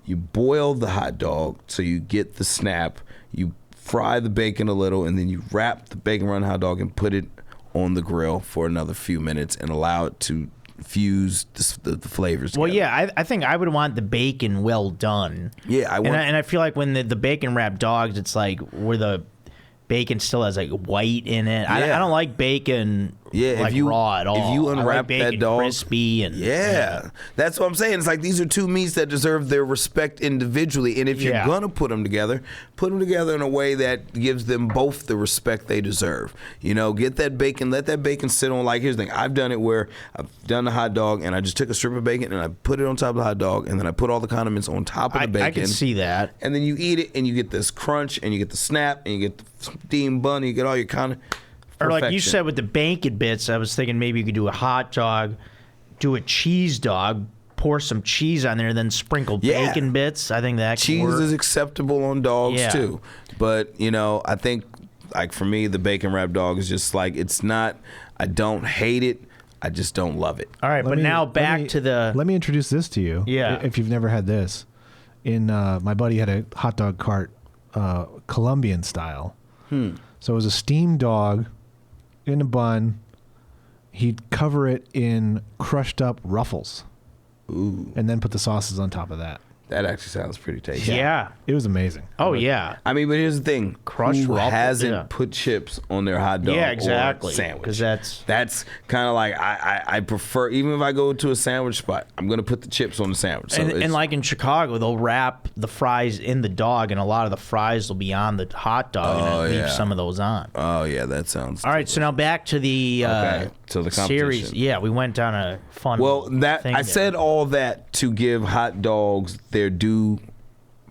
you boil the hot dog so you get the snap, you fry the bacon a little, and then you wrap the bacon around the hot dog and put it on the grill for another few minutes and allow it to fuse the flavors together. Well, yeah, I think I would want the bacon well done. Yeah, and I feel like when the bacon wrap dogs, it's like where the bacon still has like white in it. I don't like bacon raw at all. If you unwrap I like bacon that dog, crispy and that's what I'm saying. It's like these are two meats that deserve their respect individually, and if you're gonna put them together in a way that gives them both the respect they deserve. Get that bacon, let that bacon sit on. Like, here's the thing: I've done it where I've done the hot dog and I just took a strip of bacon and I put it on top of the hot dog, and then I put all the condiments on top of the bacon. I can see that. And then you eat it and you get this crunch and you get the snap and you get the steamed bun and you get all your kind of. Or like you said with the bacon bits, I was thinking maybe you could do a hot dog, do a cheese dog, pour some cheese on there, then sprinkle bacon bits. I think that cheese is acceptable on dogs too. But I think like for me, the bacon wrap dog is just like, it's not. I don't hate it. I just don't love it. All right, now back to the. Let me introduce this to you. Yeah. If you've never had this, my buddy had a hot dog cart, Colombian style. So it was a steamed dog in a bun. He'd cover it in crushed up Ruffles. Ooh. And then put the sauces on top of that. That actually sounds pretty tasty. Yeah. It was amazing. Oh, yeah. I mean, but here's the thing. Crushed Who Ruffles, hasn't put chips on their hot dog or sandwich? Because that's kind of like, I prefer, even if I go to a sandwich spot, I'm going to put the chips on the sandwich. So and like in Chicago, they'll wrap the fries in the dog, and a lot of the fries will be on the hot dog, and leave some of those on. Oh, yeah, that sounds all right, so now back to the to the competition. series. Yeah, we went down a fun thing I said all that to give hot dogs their due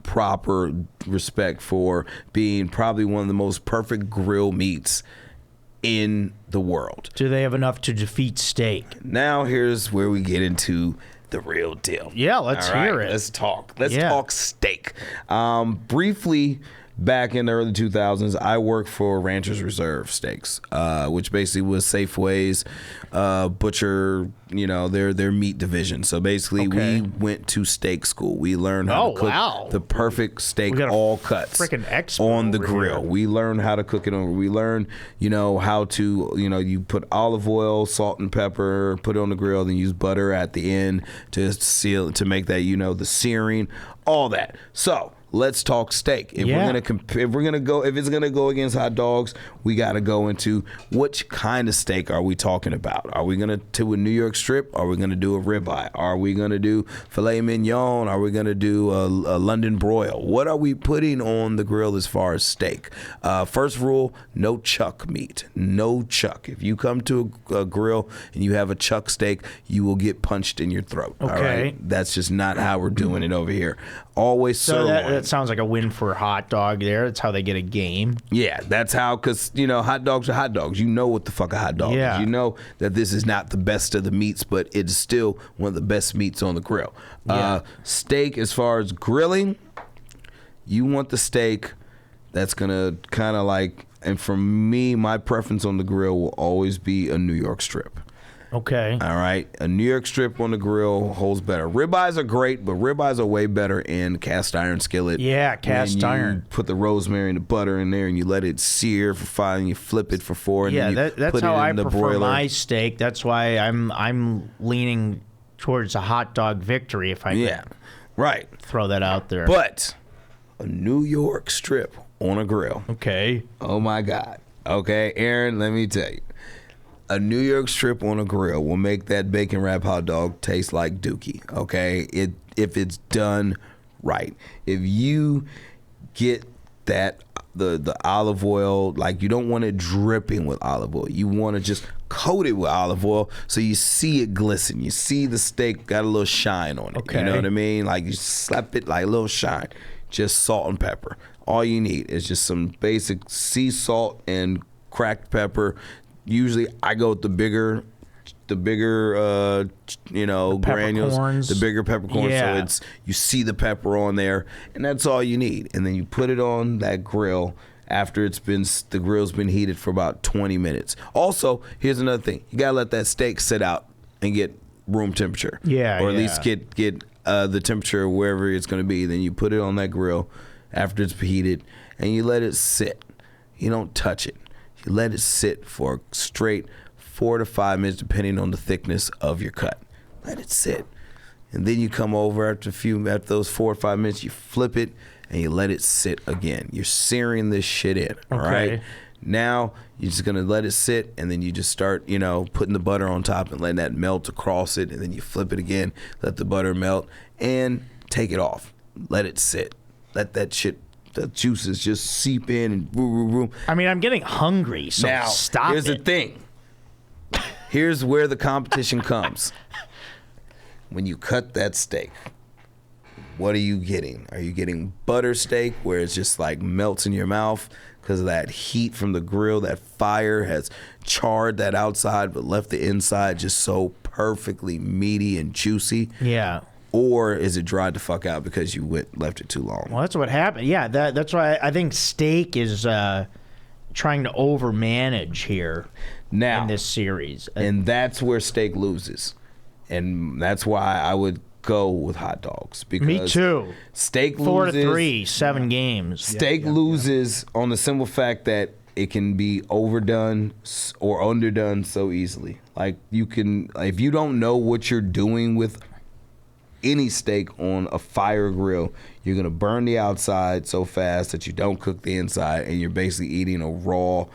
proper respect for being probably one of the most perfect grill meats in the world. Do they have enough to defeat steak? Now here's where we get into the real deal. Yeah, let's hear it. Let's talk. Let's talk steak. Briefly, back in the early 2000s, I worked for Rancher's Reserve Steaks, which basically was Safeway's butcher, their meat division. So basically, we went to steak school. We learned how to cook the perfect steak, all cuts, freaking expert on the over grill. here. We learned how to cook it on. We learned, how to, you put olive oil, salt, and pepper, put it on the grill, then use butter at the end to seal, to make that, the searing, all that. So let's talk steak. If it's gonna go against hot dogs, we got to go into which kind of steak are we talking about? Are we gonna do a New York strip? Are we gonna do a ribeye? Are we gonna do filet mignon? Are we gonna do a London broil? What are we putting on the grill as far as steak? First rule: no chuck meat. No chuck. If you come to a grill and you have a chuck steak, you will get punched in your throat. Okay. All right? That's just not how we're doing it over here. Always So sirloin. that sounds like a win for a hot dog there. That's how they get a game. Yeah, that's how, because, hot dogs are hot dogs. You know what the fuck a hot dog Yeah. is. You know that this is not the best of the meats, but it's still one of the best meats on the grill. Yeah. Steak, as far as grilling, you want the steak that's going to kind of like, and for me, my preference on the grill will always be a New York strip. Okay. All right. A New York strip on the grill holds better. Ribeyes are great, but ribeyes are way better in cast iron skillet. Yeah, cast when iron. You put the rosemary and the butter in there and you let it sear for 5 and you flip it for 4 and then you that's put how it I in the prefer broiler. my steak. That's why I'm leaning towards a hot dog victory if I Yeah. Right. throw that out there. But a New York strip on a grill. Okay. Oh my God. Okay, Aaron, let me tell you. A New York strip on a grill will make that bacon wrap hot dog taste like Dookie, okay? If it's done right. If you get that the olive oil, like you don't want it dripping with olive oil. You want to just coat it with olive oil so you see it glisten. You see the steak got a little shine on it. Okay. You know what I mean? Like you slap it like a little shine. Just salt and pepper. All you need is just some basic sea salt and cracked pepper. Usually I go with the bigger granules, the bigger peppercorns. Yeah. So you see the pepper on there, and that's all you need. And then you put it on that grill after the grill's been heated for about 20 minutes. Also, here's another thing: you gotta let that steak sit out and get room temperature. Yeah, or at least get the temperature wherever it's gonna be. Then you put it on that grill after it's heated, and you let it sit. You don't touch it. You let it sit for a straight 4 to 5 minutes, depending on the thickness of your cut. Let it sit. And then you come over after those 4 or 5 minutes, you flip it and you let it sit again. You're searing this shit in. All right. Now you're just gonna let it sit, and then you just start, putting the butter on top and letting that melt across it, and then you flip it again, let the butter melt, and take it off. Let it sit. Let that shit, the juices just seep in and boom. I mean, I'm getting hungry, so Now, stop here's the thing. Here's where the competition comes. When you cut that steak, what are you getting? Are you getting butter steak where it's just like melts in your mouth because of that heat from the grill? That fire has charred that outside but left the inside just so perfectly meaty and juicy. Yeah. Or is it dried the fuck out because you left it too long? Well, that's what happened. Yeah, that's why I think steak is trying to overmanage here Now, in this series. And that's where steak loses. And that's why I would go with hot dogs. Because Me too. Steak 4-3, 7 games. Steak loses on the simple fact that it can be overdone or underdone so easily. Like if you don't know what you're doing with any steak on a fire grill, you're going to burn the outside so fast that you don't cook the inside, and you're basically eating a raw,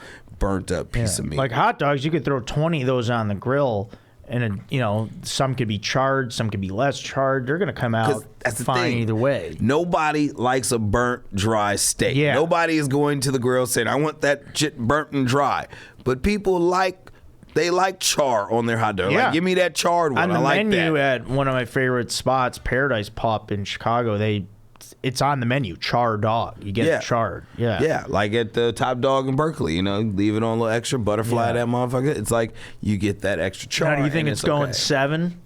burnt up piece of meat. Like hot dogs, you could throw 20 of those on the grill, and some could be charred, some could be less charred. They're going to come out fine either way. Nobody likes a burnt, dry steak. Yeah. Nobody is going to the grill saying, I want that shit burnt and dry. But people like char on their hot dog. Yeah. Like, give me that charred one. On the I like menu that. at one of my favorite spots, Paradise Pop in Chicago, they it's on the menu. Char dog. You get it charred. Yeah. Yeah, like at the Top Dog in Berkeley, you know, leave it on a little extra, butterfly that motherfucker. It's like you get that extra char. Now, do you think it's going 7?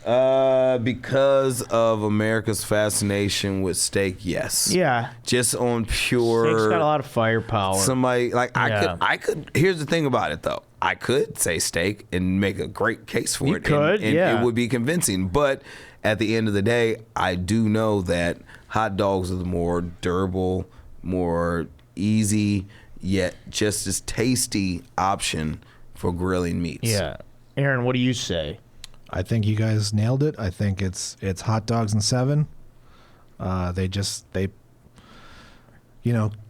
Because of America's fascination with steak, yes. Yeah. Just on pure. Steak's got a lot of firepower. Somebody like I could. Here's the thing about it though. I could say steak and make a great case for You it. could, and yeah. it would be convincing. But at the end of the day, I do know that hot dogs are the more durable, more easy, yet just as tasty option for grilling meats. Yeah. Aaron, what do you say? I think you guys nailed it. I think it's hot dogs and 7. They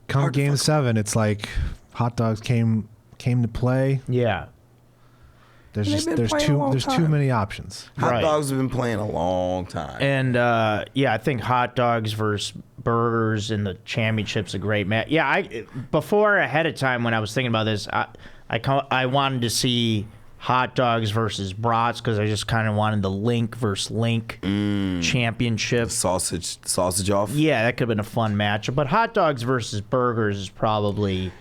come game 7, it's like hot dogs came to play. Yeah. There's too many options. Hot dogs have been playing a long time. And I think hot dogs versus burgers in the championship's a great match. Yeah, before ahead of time when I was thinking about this, I wanted to see hot dogs versus brats because I just kind of wanted the link versus link championship. Sausage off. Yeah, that could have been a fun matchup. But hot dogs versus burgers is probably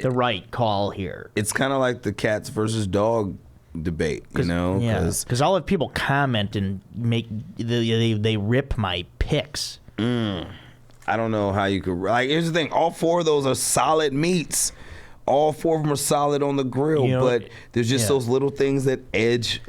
the right call here. It's kind of like the cats versus dog debate, you know? Yeah, because I'll have people comment and make they rip my picks. I don't know how you could. Like, here's the thing: all 4 of those are solid meats. All 4 of them are solid on the grill, but there's just those little things that edge,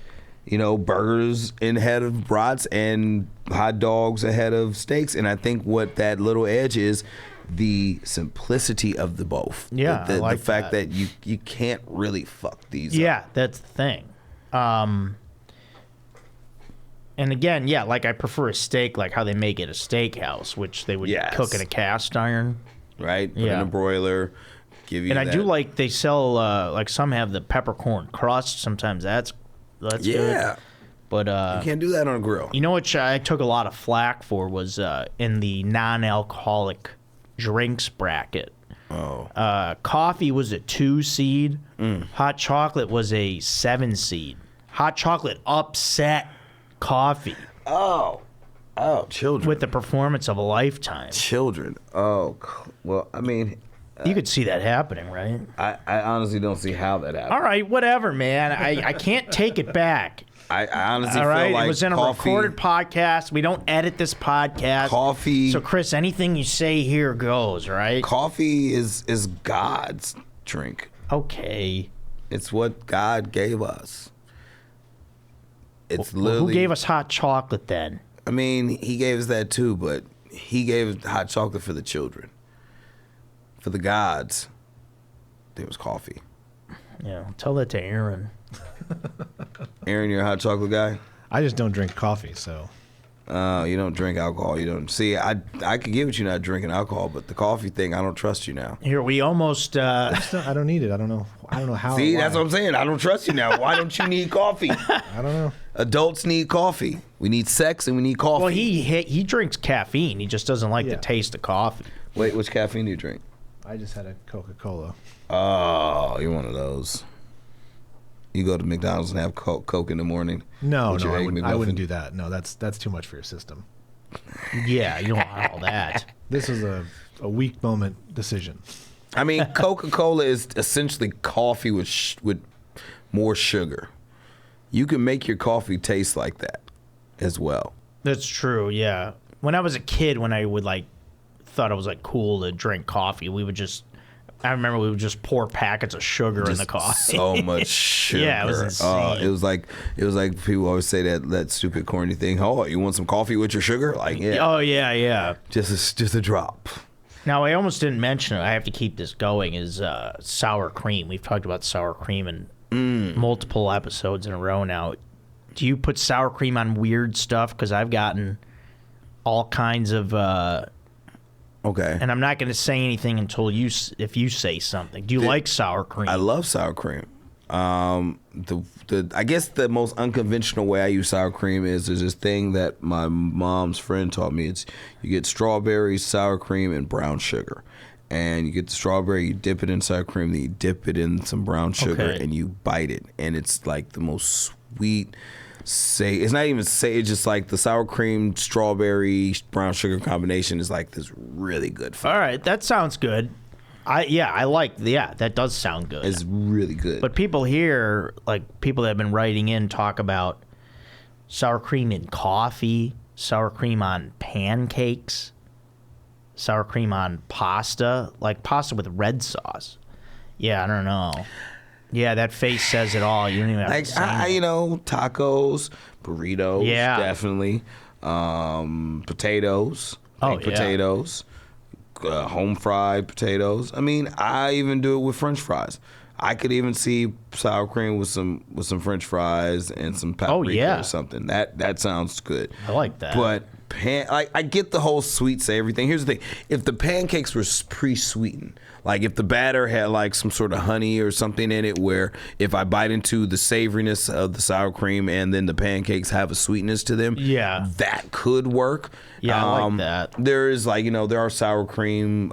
burgers ahead of brats and hot dogs ahead of steaks. And I think what that little edge is, the simplicity of the both. Yeah, the I like fact that you can't really fuck these up. Yeah, that's the thing. And again, like I prefer a steak like how they make it a steakhouse, which they would cook in a cast iron. Right? Put in a broiler. Give you and I do like they sell like some have the peppercorn crust. Sometimes that's good. But you can't do that on a grill. You know what I took a lot of flack for was in the non-alcoholic drinks bracket. Coffee was a 2 seed. Hot chocolate was a 7 seed. Hot chocolate upset coffee. Oh, children. With the performance of a lifetime. Children. Oh, well, I mean, you could see that happening, right? I honestly don't see how that happened. All right, whatever, man. I can't take it back. I honestly All right, feel like it was in a recorded podcast. We don't edit this podcast. Coffee. So, Chris, anything you say here goes, right? Coffee is God's drink. Okay. It's what God gave us. It's Well, literally. who gave us hot chocolate then? I mean, he gave us that too, but he gave hot chocolate for the children. For the gods, there was coffee. Yeah, tell that to Aaron. Aaron, you're a hot chocolate guy? I just don't drink coffee, so. You don't drink alcohol. You don't. See, I could give it you not drinking alcohol, but the coffee thing, I don't trust you now. Here, we almost... I don't need it. I don't know how. See, that's what I'm saying. I don't trust you now. Why don't you need coffee? I don't know. Adults need coffee. We need sex and we need coffee. Well, he drinks caffeine. He just doesn't like the taste of coffee. Wait, which caffeine do you drink? I just had a Coca-Cola. Oh, you're one of those. You go to McDonald's and have Coke in the morning. No, I wouldn't do that. No, that's too much for your system. Yeah, you don't want all that. This is a weak moment decision. I mean, Coca-Cola is essentially coffee with more sugar. You can make your coffee taste like that as well. That's true, yeah. When I was a kid, when I would thought it was cool to drink coffee, I remember we would just pour packets of sugar in the coffee. So much sugar. Yeah, it was insane. It was like people always say that stupid corny thing. Oh, you want some coffee with your sugar? Like, yeah. Oh yeah. Just a drop. Now I almost didn't mention it. I have to keep this going. Is sour cream? We've talked about sour cream in multiple episodes in a row now. Do you put sour cream on weird stuff? Because I've gotten all kinds of. Okay. And I'm not going to say anything until if you say something. Do you like sour cream? I love sour cream. I guess the most unconventional way I use sour cream is there's this thing that my mom's friend taught me. It's you get strawberries, sour cream, and brown sugar. And you get the strawberry, you dip it in sour cream, then you dip it in some brown sugar, and you bite it. And it's like the most sweet, it's not even say. It's just like the sour cream, strawberry, brown sugar combination is like this really good food. All right, that sounds good. That does sound good. It's really good. But people here, like people that have been writing in, talk about sour cream in coffee, sour cream on pancakes, sour cream on pasta, like pasta with red sauce. Yeah, I don't know. Yeah, that face says it all. You don't even have to say anything. Tacos, burritos, Yeah. definitely. Potatoes, baked potatoes, home fried potatoes. I mean, I even do it with French fries. I could even see sour cream with some French fries and some paprika or something. That sounds good. I like that. But I get the whole sweet savory thing. Here's the thing: if the pancakes were pre-sweetened, like if the batter had like some sort of honey or something in it, where if I bite into the savoriness of the sour cream and then the pancakes have a sweetness to them, that could work. Yeah, I like that. There is there are sour cream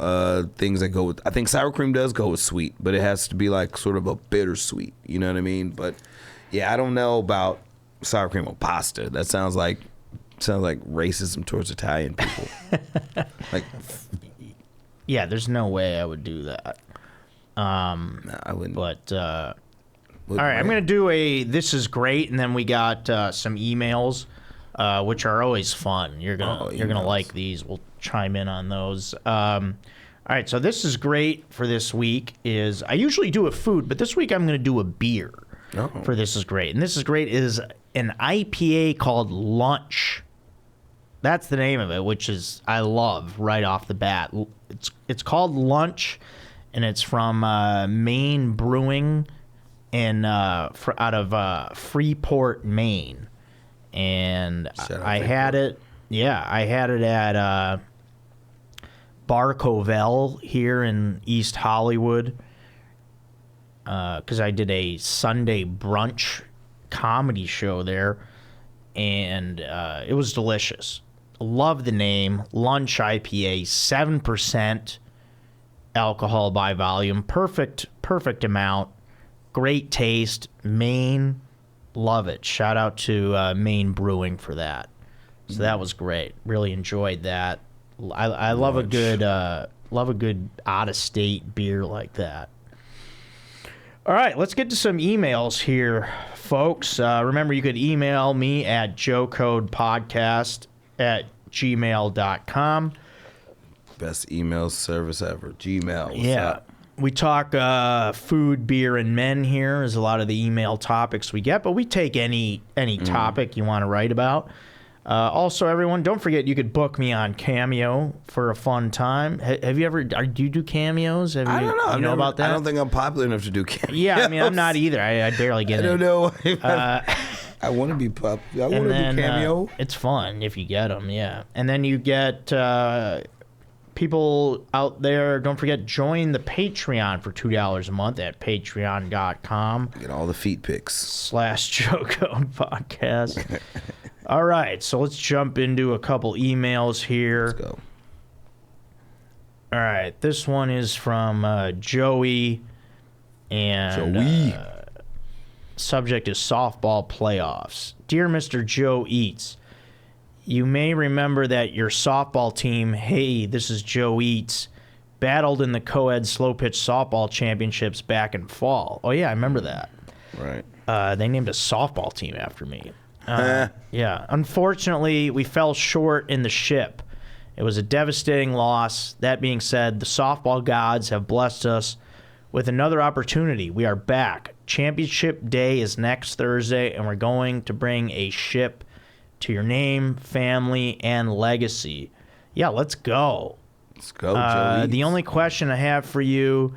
things that go with. I think sour cream does go with sweet, but it has to be like sort of a bittersweet. You know what I mean? But yeah, I don't know about sour cream on pasta. That sounds like racism towards Italian people. Yeah, there's no way I would do that. I wouldn't. But all right, I'm gonna do a "This is great," and then we got some emails, which are always fun. You're gonna like these. We'll chime in on those. All right, so "This is great" for this week is I usually do a food, but this week I'm gonna do a beer for "This is great," and "This is great" is an IPA called Lunch. That's the name of it, which is I love right off the bat. It's called Lunch, and it's from Maine Brewing, and out of Freeport, Maine. And I had it. Yeah, I had it at Bar Covell here in East Hollywood because I did a Sunday brunch comedy show there, and it was delicious. Love the name, Lunch IPA, 7% alcohol by volume, perfect amount, great taste, Maine, love it. Shout out to Maine Brewing for that. So that was great. Really enjoyed that. I love a good out of state beer like that. All right, let's get to some emails here, folks. Remember, you could email me at joecodepodcast@gmail.com. Best email service ever. Gmail. Yeah. We talk food, beer, and men here is a lot of the email topics we get, but we take any topic you want to write about. Also, everyone, don't forget you could book me on Cameo for a fun time. Have you ever? Do you do cameos? I don't know. You know about that? I don't think I'm popular enough to do cameos. Yeah, I mean, I'm not either. I barely get it. I don't know. I want to be popular. I want to do Cameo. It's fun if you get them, yeah. And then you get people out there. Don't forget, join the Patreon for $2 a month at patreon.com. Get all the feet pics. /JoeCode Podcast. All right, so let's jump into a couple emails here. Let's go. All right, this one is from Joey, and subject is softball playoffs. Dear Mr. Joe Eats, you may remember that your softball team, hey, this is Joe Eats, battled in the co-ed slow pitch softball championships back in fall. Oh, yeah, I remember that. Right. They named a softball team after me. Yeah. Unfortunately, we fell short in the ship. It was a devastating loss. That being said, the softball gods have blessed us with another opportunity. We are back. Championship Day is next Thursday, and we're going to bring a ship to your name, family, and legacy. Yeah, let's go. Let's go, Joey. The only question I have for you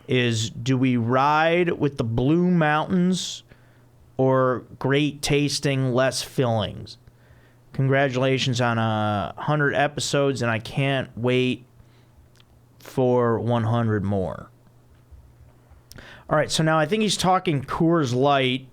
is, do we ride with the Blue Mountains or great tasting, less fillings? Congratulations on 100 episodes, and I can't wait for 100 more. All right, so now I think he's talking Coors Light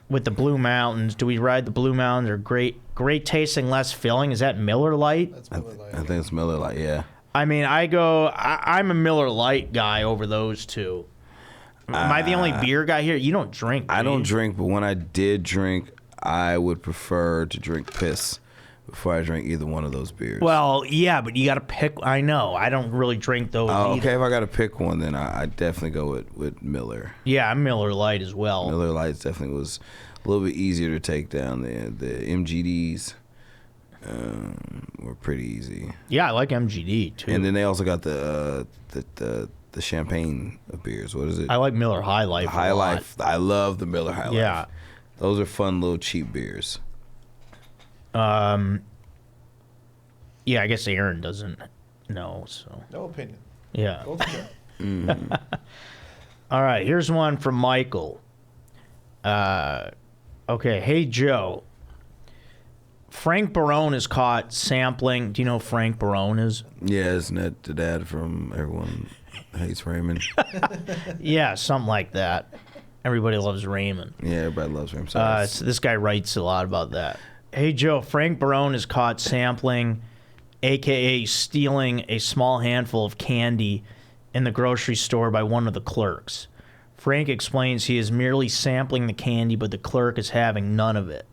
with the Blue Mountains. Do we ride the Blue Mountains or great tasting, less filling? Is that Miller Lite? That's Miller Lite. I think it's Miller Lite, yeah. I mean, I'm a Miller Lite guy over those two. Am I the only beer guy here? You don't drink. I don't you? drink, but when I did drink, I would prefer to drink piss before I drink either one of those beers. Well, yeah, but you got to pick. I know. I don't really drink those either. Okay, if I got to pick one, then I definitely go with Miller. Yeah, I'm Miller Lite as well. Miller Lights definitely was a little bit easier to take down. The MGDs were pretty easy. Yeah, I like MGD too. And then they also got the champagne of beers. What is it? I like Miller High Life. High Life. I love the Miller High Life. Yeah. Those are fun little cheap beers. Yeah, I guess Aaron doesn't know, so. No opinion. Yeah. Mm-hmm. All right, here's one from Michael. Okay, hey, Joe. Frank Barone is caught sampling. Do you know who Frank Barone is? Yeah, isn't that the dad from Everyone Hates Raymond? Yeah, something like that. Everybody loves Raymond. Yeah, everybody loves Raymond. So this guy writes a lot about that. Hey, Joe, Frank Barone is caught sampling, a.k.a. stealing a small handful of candy in the grocery store by one of the clerks. Frank explains he is merely sampling the candy, but the clerk is having none of it.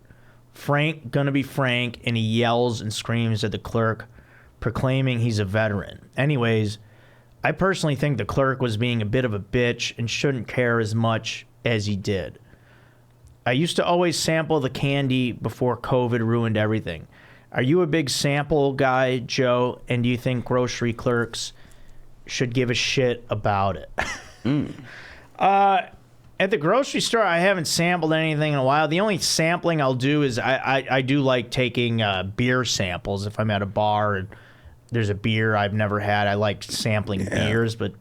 Frank gonna be Frank, and he yells and screams at the clerk, proclaiming he's a veteran. Anyways, I personally think the clerk was being a bit of a bitch and shouldn't care as much as he did. I used to always sample the candy before COVID ruined everything. Are you a big sample guy, Joe? And do you think grocery clerks should give a shit about it? At the grocery store, I haven't sampled anything in a while. The only sampling I'll do is I do like taking beer samples. If I'm at a bar and there's a beer I've never had, I like sampling beers. But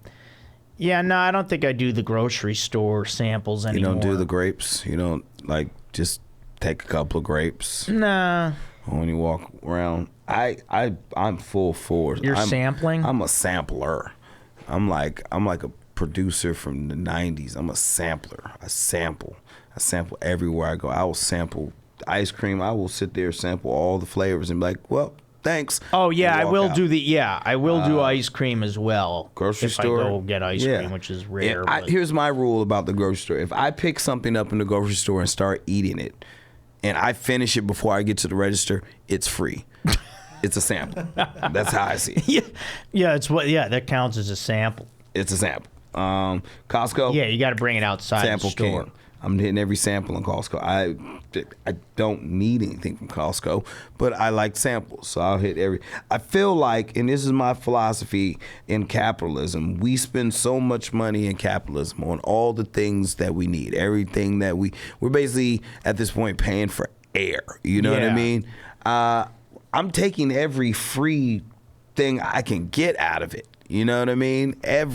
yeah, no, I don't think I do the grocery store samples anymore. You don't do the grapes? You don't, like, just take a couple of grapes? Nah. When you walk around? I'm full force. You're sampling? I'm a sampler. I'm like a producer from the 90s. I'm a sampler. I sample everywhere I go. I will sample ice cream. I will sit there, sample all the flavors and be like, well, thanks. Oh yeah, I will out. do I will do ice cream as well. Grocery if store. I go get ice cream, which is rare. Here's my rule about the grocery store. If I pick something up in the grocery store and start eating it, and I finish it before I get to the register, it's free. It's a sample. That's how I see it. Yeah, that counts as a sample. It's a sample. Costco. Yeah, you got to bring it outside sample the store. King. I'm hitting every sample in Costco. I don't need anything from Costco, but I like samples, so I'll hit every. I feel like, and this is my philosophy in capitalism, we spend so much money in capitalism on all the things that we need, everything that we're basically at this point paying for air. You know what I mean? I'm taking every free thing I can get out of it. You know what I mean? I'm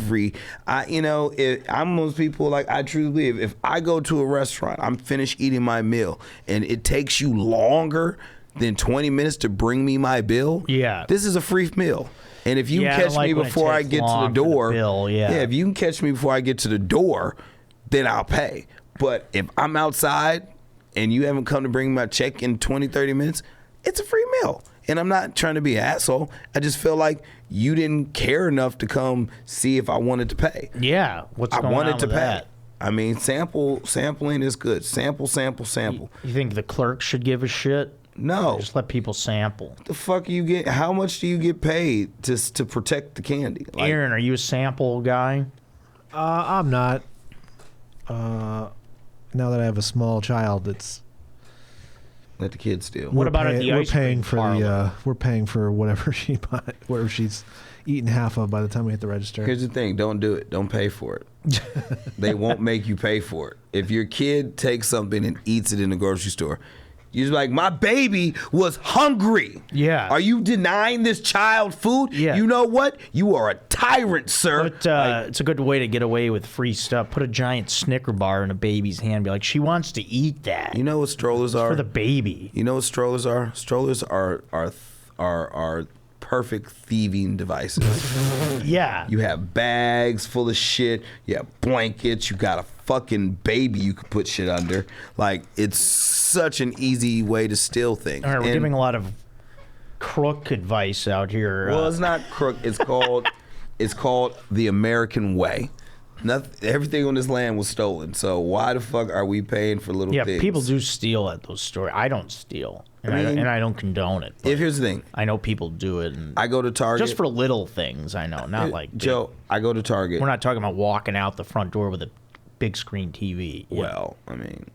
those people, like, I truly believe if I go to a restaurant, I'm finished eating my meal, and it takes you longer than 20 minutes to bring me my bill, this is a free meal. And if you catch me before I get to the door, if you can catch me before I get to the door, then I'll pay. But if I'm outside and you haven't come to bring my check in 20, 30 minutes, it's a free meal. And I'm not trying to be an asshole. I just feel like you didn't care enough to come see if I wanted to pay. Yeah, what's going on with that? I mean, sampling is good. Sample. You think the clerk should give a shit? No. Just let people sample. The fuck you get? How much do you get paid to protect the candy? Like, Aaron, are you a sample guy? I'm not. Now that I have a small child, it's. Let the kids steal. What about at the ice cream parlor? We're paying for whatever whatever she's eating half of by the time we hit the register. Here's the thing: don't do it. Don't pay for it. They won't make you pay for it. If your kid takes something and eats it in the grocery store, you're like, my baby was hungry. Yeah. Are you denying this child food? Yeah. You know what? You are a tyrant, sir. But, it's a good way to get away with free stuff. Put a giant Snicker bar in a baby's hand. Be like, she wants to eat that. You know what strollers are? For the baby. You know what strollers are? Strollers are perfect thieving devices. Yeah. You have bags full of shit. You have blankets. You got a fucking baby you could put shit under. Like, it's such an easy way to steal things. All right, we're giving a lot of crook advice out here. Well, it's not crook. It's called the American way. Nothing. Everything on this land was stolen. So why the fuck are we paying for little things? Yeah, people do steal at those stores. I don't steal, and I don't condone it. If here's the thing, I know people do it. And I go to Target just for little things. I know, not like Joe. I go to Target. We're not talking about walking out the front door with a big screen TV. Well, I mean,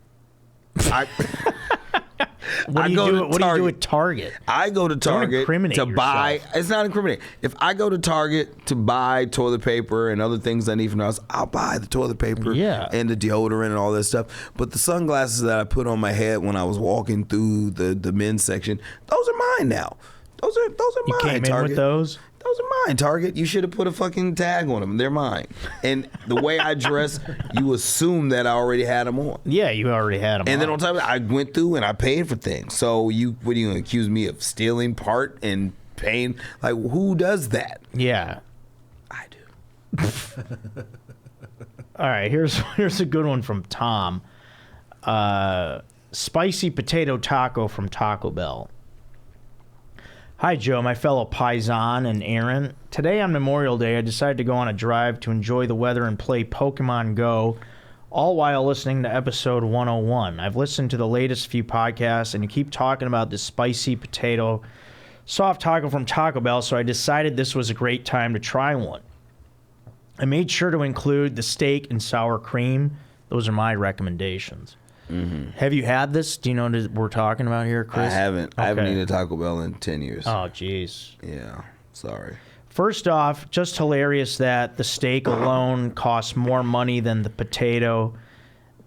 what do you do at Target? I go to Target to buy. It's not incriminating. If I go to Target to buy toilet paper and other things I need from the house, I'll buy the toilet paper and the deodorant and all that stuff. But the sunglasses that I put on my head when I was walking through the men's section, those are mine now. Those are mine. You came in with those? Those are mine, Target. You should have put a fucking tag on them. They're mine. And the way I dress, you assume that I already had them on. Yeah, you already had them on. And then on top of that, I went through and I paid for things. So what are you going to accuse me of stealing part and paying? Like, who does that? Yeah. I do. All right, here's a good one from Tom. Spicy potato taco from Taco Bell. Hi, Joe, my fellow Paisan and Aaron. Today on Memorial Day, I decided to go on a drive to enjoy the weather and play Pokemon Go, all while listening to episode 101. I've listened to the latest few podcasts, and you keep talking about this spicy potato soft taco from Taco Bell, so I decided this was a great time to try one. I made sure to include the steak and sour cream. Those are my recommendations. Mm-hmm. Have you had this? Do you know what we're talking about here, Chris? I haven't. Okay. I haven't eaten a Taco Bell in 10 years. Oh, jeez. Yeah. Sorry. First off, just hilarious that the steak alone costs more money than the potato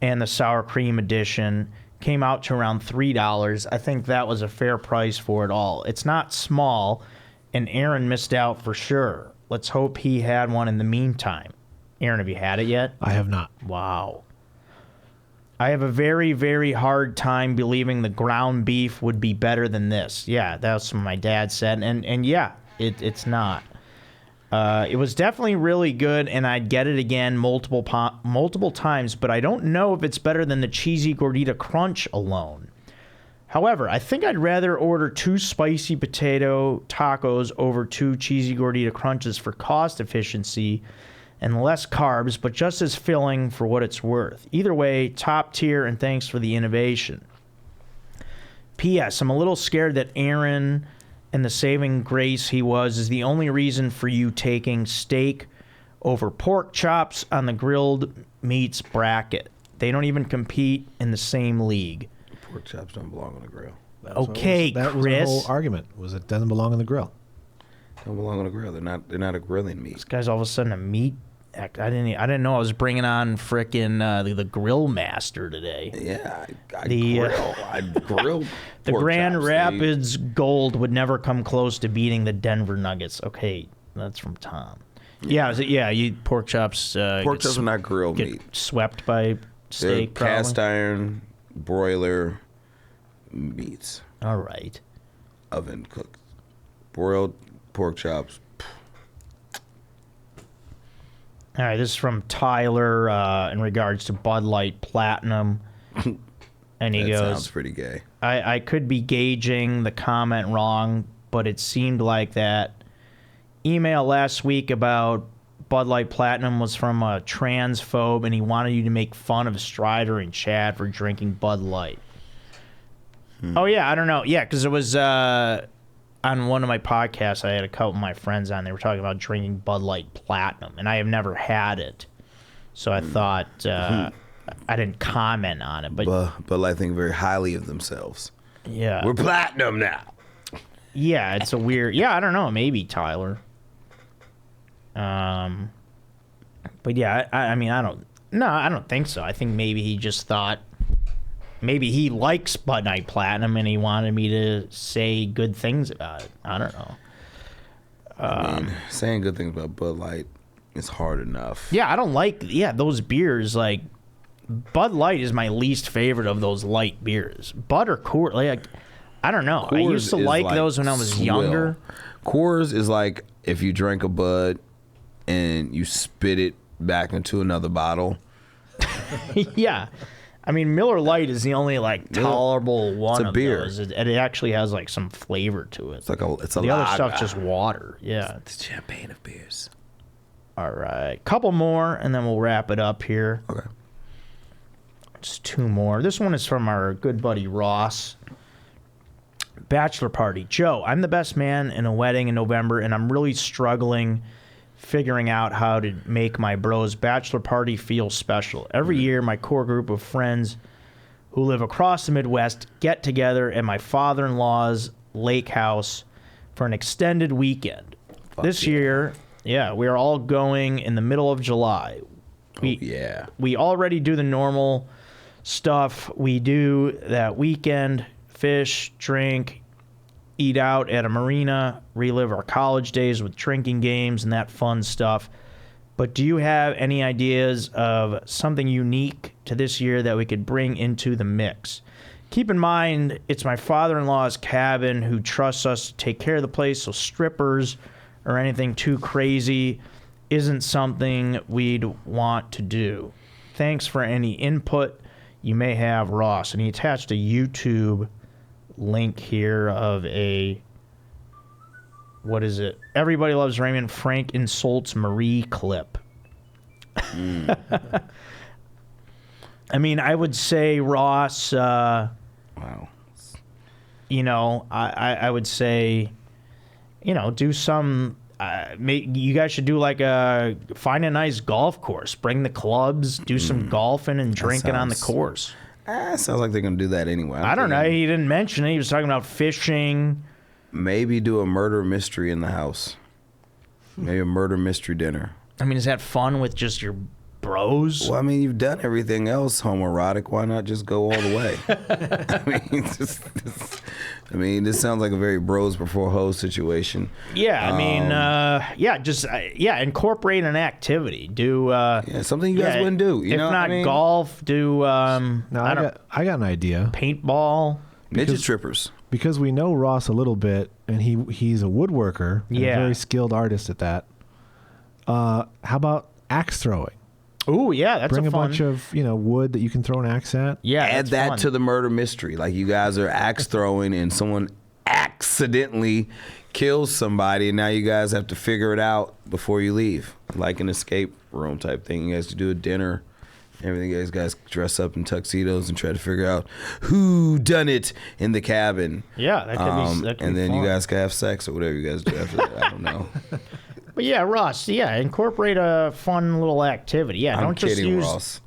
and the sour cream edition. Came out to around $3. I think that was a fair price for it all. It's not small, and Aaron missed out for sure. Let's hope he had one in the meantime. Aaron, have you had it yet? I have not. Wow. I have a very, very hard time believing the ground beef would be better than this. Yeah, that's what my dad said. And yeah, it's not. It was definitely really good, and I'd get it again multiple times, but I don't know if it's better than the cheesy gordita crunch alone. However, I think I'd rather order 2 spicy potato tacos over 2 cheesy gordita crunches for cost efficiency and less carbs, but just as filling for what it's worth. Either way, top tier, and thanks for the innovation. P.S. I'm a little scared that Aaron and the saving grace he was is the only reason for you taking steak over pork chops on the grilled meats bracket. They don't even compete in the same league. Pork chops don't belong on the grill. Okay, Chris. That was the whole argument, was it doesn't belong on the grill. Don't belong on the grill. They're not a grilling meat. This guy's all of a sudden a meat. I didn't know I was bringing on frickin' the grill master today. Yeah, I grill. The Grand Rapids Gold would never come close to beating the Denver Nuggets. Okay, that's from Tom. Yeah, you pork chops. Pork chops are not grilled get meat. Swept by steak. They're cast iron broiler meats. All right. Oven cooked, broiled pork chops. All right, this is from Tyler in regards to Bud Light Platinum. And he goes, sounds pretty gay. I could be gauging the comment wrong, but it seemed like that email last week about Bud Light Platinum was from a transphobe, and he wanted you to make fun of Strider and Chad for drinking Bud Light. Oh, yeah, I don't know. Yeah, because it was on one of my podcasts, I had a couple of my friends on. They were talking about drinking Bud Light Platinum, and I have never had it. So I thought I didn't comment on it. But Bud Light think very highly of themselves. Yeah. We're platinum now. Yeah, it's a weird... Yeah, I don't know. Maybe Tyler. But yeah, I mean, I don't think so. I think maybe he just thought... Maybe he likes Bud Light Platinum and he wanted me to say good things about it. I don't know. I mean, saying good things about Bud Light is hard enough. Yeah, I don't like those beers. Like, Bud Light is my least favorite of those light beers. Bud or Coors, like, I don't know. I used to like those when I was younger. Coors is like if you drink a Bud and you spit it back into another bottle. Yeah. I mean, Miller Lite is the only like tolerable one of beer. Those. It actually has like some flavor to it. It's a the other stuff's just water. Yeah, it's champagne of beers. All right. Couple more, and then we'll wrap it up here. Okay. Just 2 more. This one is from our good buddy Ross. Bachelor party. Joe, I'm the best man in a wedding in November, and I'm really struggling figuring out how to make my bro's bachelor party feel special. Every year, my core group of friends who live across the Midwest get together at my father-in-law's lake house for an extended weekend. This year, we are all going in the middle of July. We already do the normal stuff we do that weekend: fish, drink, eat out at a marina, relive our college days with drinking games and that fun stuff. But do you have any ideas of something unique to this year that we could bring into the mix? Keep in mind, it's my father-in-law's cabin who trusts us to take care of the place, so strippers or anything too crazy isn't something we'd want to do. Thanks for any input you may have, Ross. And he attached a YouTube link here of a, what is it? Everybody Loves Raymond, Frank Insults Marie clip. I mean, I would say, Ross, Wow. You know, I would say, you know, do some, you guys should do like find a nice golf course, bring the clubs, do some golfing and drinking on the course. Sounds like they're going to do that anyway. I don't know. He didn't mention it. He was talking about fishing. Maybe do a murder mystery in the house. Maybe a murder mystery dinner. I mean, is that fun with just your bros? Well, I mean, you've done everything else homoerotic. Why not just go all the way? This sounds like a very bros before hoes situation. Yeah, I mean, incorporate an activity. Do something you guys wouldn't do. If not golf, do I got an idea. Paintball. Midget strippers. Because we know Ross a little bit, and he's a woodworker, and a very skilled artist at that. How about axe throwing? Ooh, yeah, that's Bring a fun. bunch of wood that you can throw an axe at. Yeah, add that to the murder mystery. Like you guys are axe throwing, and someone accidentally kills somebody, and now you guys have to figure it out before you leave, like an escape room type thing. You guys do a dinner. Everything, you guys dress up in tuxedos and try to figure out who done it in the cabin. Yeah, that could be and then fun. you guys can have sex or whatever you guys do after that. I don't know. But yeah, Ross, incorporate a fun little activity. Yeah, I'm don't just kidding, use Ross.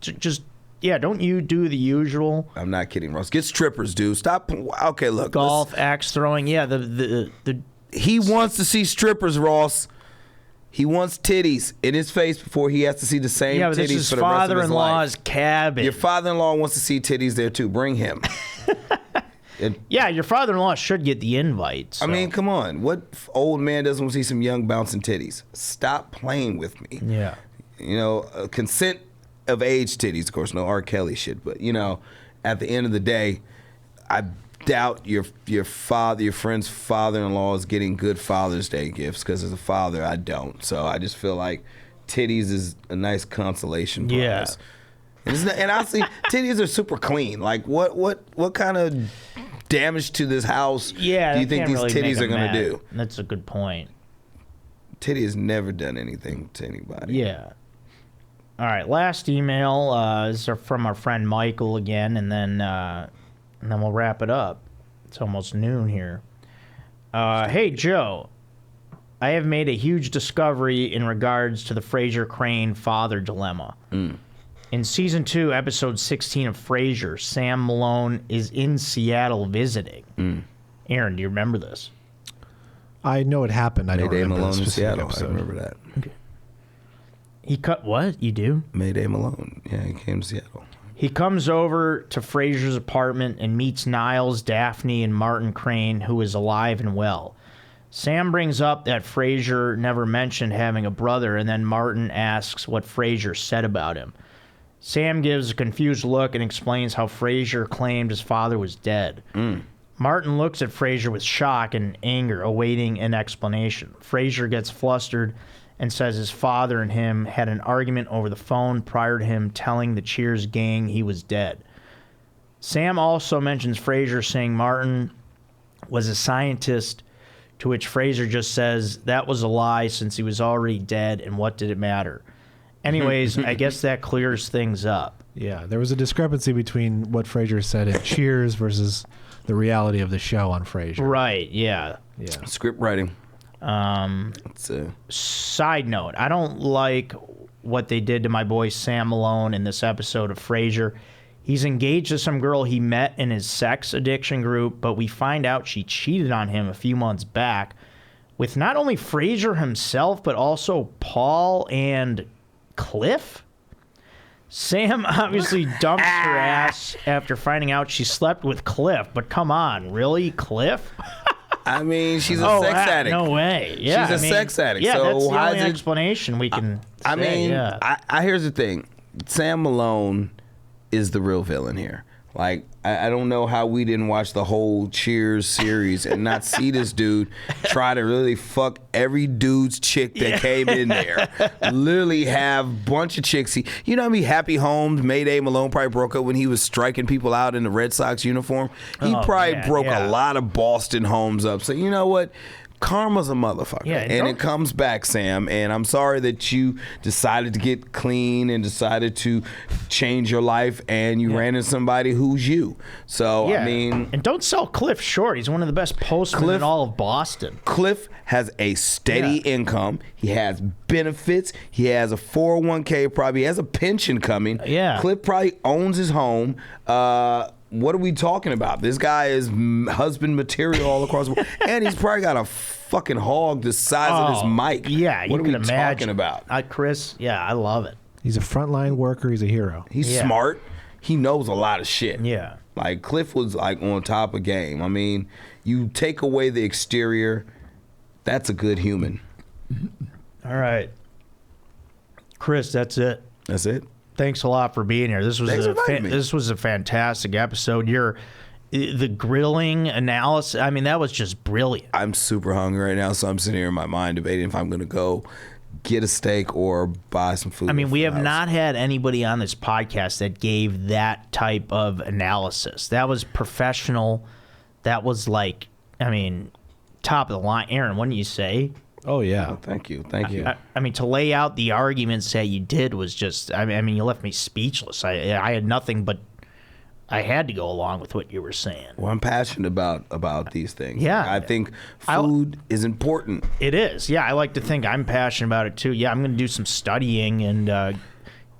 don't you do the usual I'm not kidding, Ross. Get strippers, dude. Stop. Okay, look. golf, axe throwing. Yeah, the He wants to see strippers, Ross. He wants titties in his face before he has to see the same but this titties is for the rest of his father-in-law's life. cabin. Your father-in-law wants to see titties there too. Bring him. Your father-in-law should get the invite. So. I mean, come on. What old man doesn't want to see some young bouncing titties? Stop playing with me. Yeah. Consent of age titties, of course. No R. Kelly shit, but at the end of the day, I doubt your friend's father-in-law is getting good Father's Day gifts because as a father, I don't. So I just feel like titties is a nice consolation prize. Yeah. And honestly, titties are super clean. Like what kind of damage to this house do you think these titties are going to do? That's a good point. Titty has never done anything to anybody. Yeah. All right, last email is from our friend Michael again, and then we'll wrap it up. It's almost noon here. Hey, Joe. I have made a huge discovery in regards to the Frasier Crane father dilemma. In Season 2, Episode 16 of Frasier, Sam Malone is in Seattle visiting. Aaron, do you remember this? I know it happened. I don't Mayday remember Malone the in specific Seattle. episode. I remember that. Okay. He cut what? You do? Mayday Malone. Yeah, he came to Seattle. He comes over to Frasier's apartment and meets Niles, Daphne, and Martin Crane, who is alive and well. Sam brings up that Frasier never mentioned having a brother, and then Martin asks what Frasier said about him. Sam gives a confused look and explains how Frasier claimed his father was dead. Martin looks at Frasier with shock and anger, awaiting an explanation. Frasier gets flustered and says his father and him had an argument over the phone prior to him telling the Cheers gang he was dead. Sam also mentions Frasier saying Martin was a scientist To which Fraser just says, that was a lie since he was already dead, and what did it matter? Anyways, I guess that clears things up. Yeah, there was a discrepancy between what Frasier said in Cheers versus the reality of the show on Frasier. Right, yeah. Yeah. Script writing. Side note, I don't like what they did to my boy Sam Malone in this episode of Frasier. He's engaged to some girl he met in his sex addiction group, but we find out she cheated on him a few months back with not only Frasier himself, but also Paul and Cliff. Sam obviously dumps her ass after finding out she slept with Cliff, but come on, really, Cliff? I mean, she's a sex addict. No way. Yeah, she's a sex addict. Yeah, so that's the why only is it, explanation we can I say, mean, yeah. I here's the thing. Sam Malone is the real villain here. Like, I don't know how we didn't watch the whole Cheers series and not see this dude try to really fuck every dude's chick that came in there. Literally have a bunch of chicks. You know how many Happy Homes, Mayday Malone probably broke up when he was striking people out in the Red Sox uniform? He probably broke a lot of Boston homes up. So you know what? Karma's a motherfucker. Yeah, and it comes back, Sam. And I'm sorry that you decided to get clean and decided to change your life and you ran into somebody who's you. So, I mean... And don't sell Cliff short. He's one of the best postmen in all of Boston. Cliff has a steady income. He has benefits. He has a 401k probably. He has a pension coming. Yeah. Cliff probably owns his home. What are we talking about? This guy is husband material all across the world. And he's probably got a fucking hog the size of this mic. Yeah, what you are can we imagine. talking about? Chris, I love it. He's a frontline worker. He's a hero. He's smart. He knows a lot of shit. Yeah. Like, Cliff was, like, on top of game. I mean, you take away the exterior, that's a good human. All right. Chris, that's it. That's it? Thanks a lot for being here. This was a fantastic episode. The grilling analysis, I mean, that was just brilliant. I'm super hungry right now, so I'm sitting here in my mind debating if I'm going to go get a steak or buy some food. I mean, we have not had anybody on this podcast that gave that type of analysis. That was professional. That was like, I mean, top of the line. Aaron, what do you say? Oh, yeah. Oh, thank you. Thank you. I mean, to lay out the arguments that you did was just, I mean, you left me speechless. I had nothing but, I had to go along with what you were saying. Well, I'm passionate about these things. Yeah. I think food is important. It is. Yeah, I like to think I'm passionate about it, too. Yeah, I'm going to do some studying and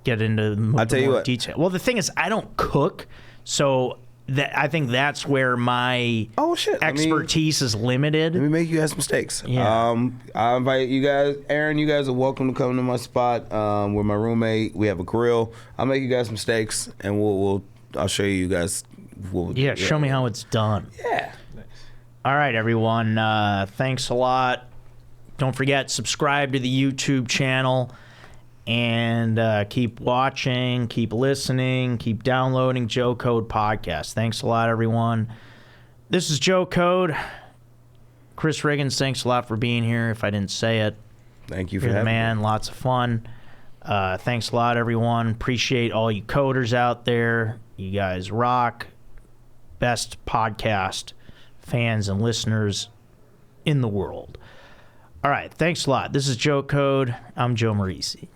get into more detail. Well, the thing is, I don't cook, so... I think that's where my expertise is limited. Let me make you guys some steaks. Yeah. I invite you guys, Aaron, you guys are welcome to come to my spot with my roommate. We have a grill. I'll make you guys some steaks, and I'll show you guys. Show me how it's done. Yeah. Nice. All right, everyone. Thanks a lot. Don't forget, subscribe to the YouTube channel. And keep watching, keep listening, keep downloading Joe Code Podcast. Thanks a lot, everyone. This is Joe Code. Chris Riggins, thanks a lot for being here. If I didn't say it, thank you for having me. You're the man. Lots of fun. Thanks a lot, everyone. Appreciate all you coders out there. You guys rock. Best podcast fans and listeners in the world. All right, thanks a lot. This is Joe Code. I'm Joe Marrese.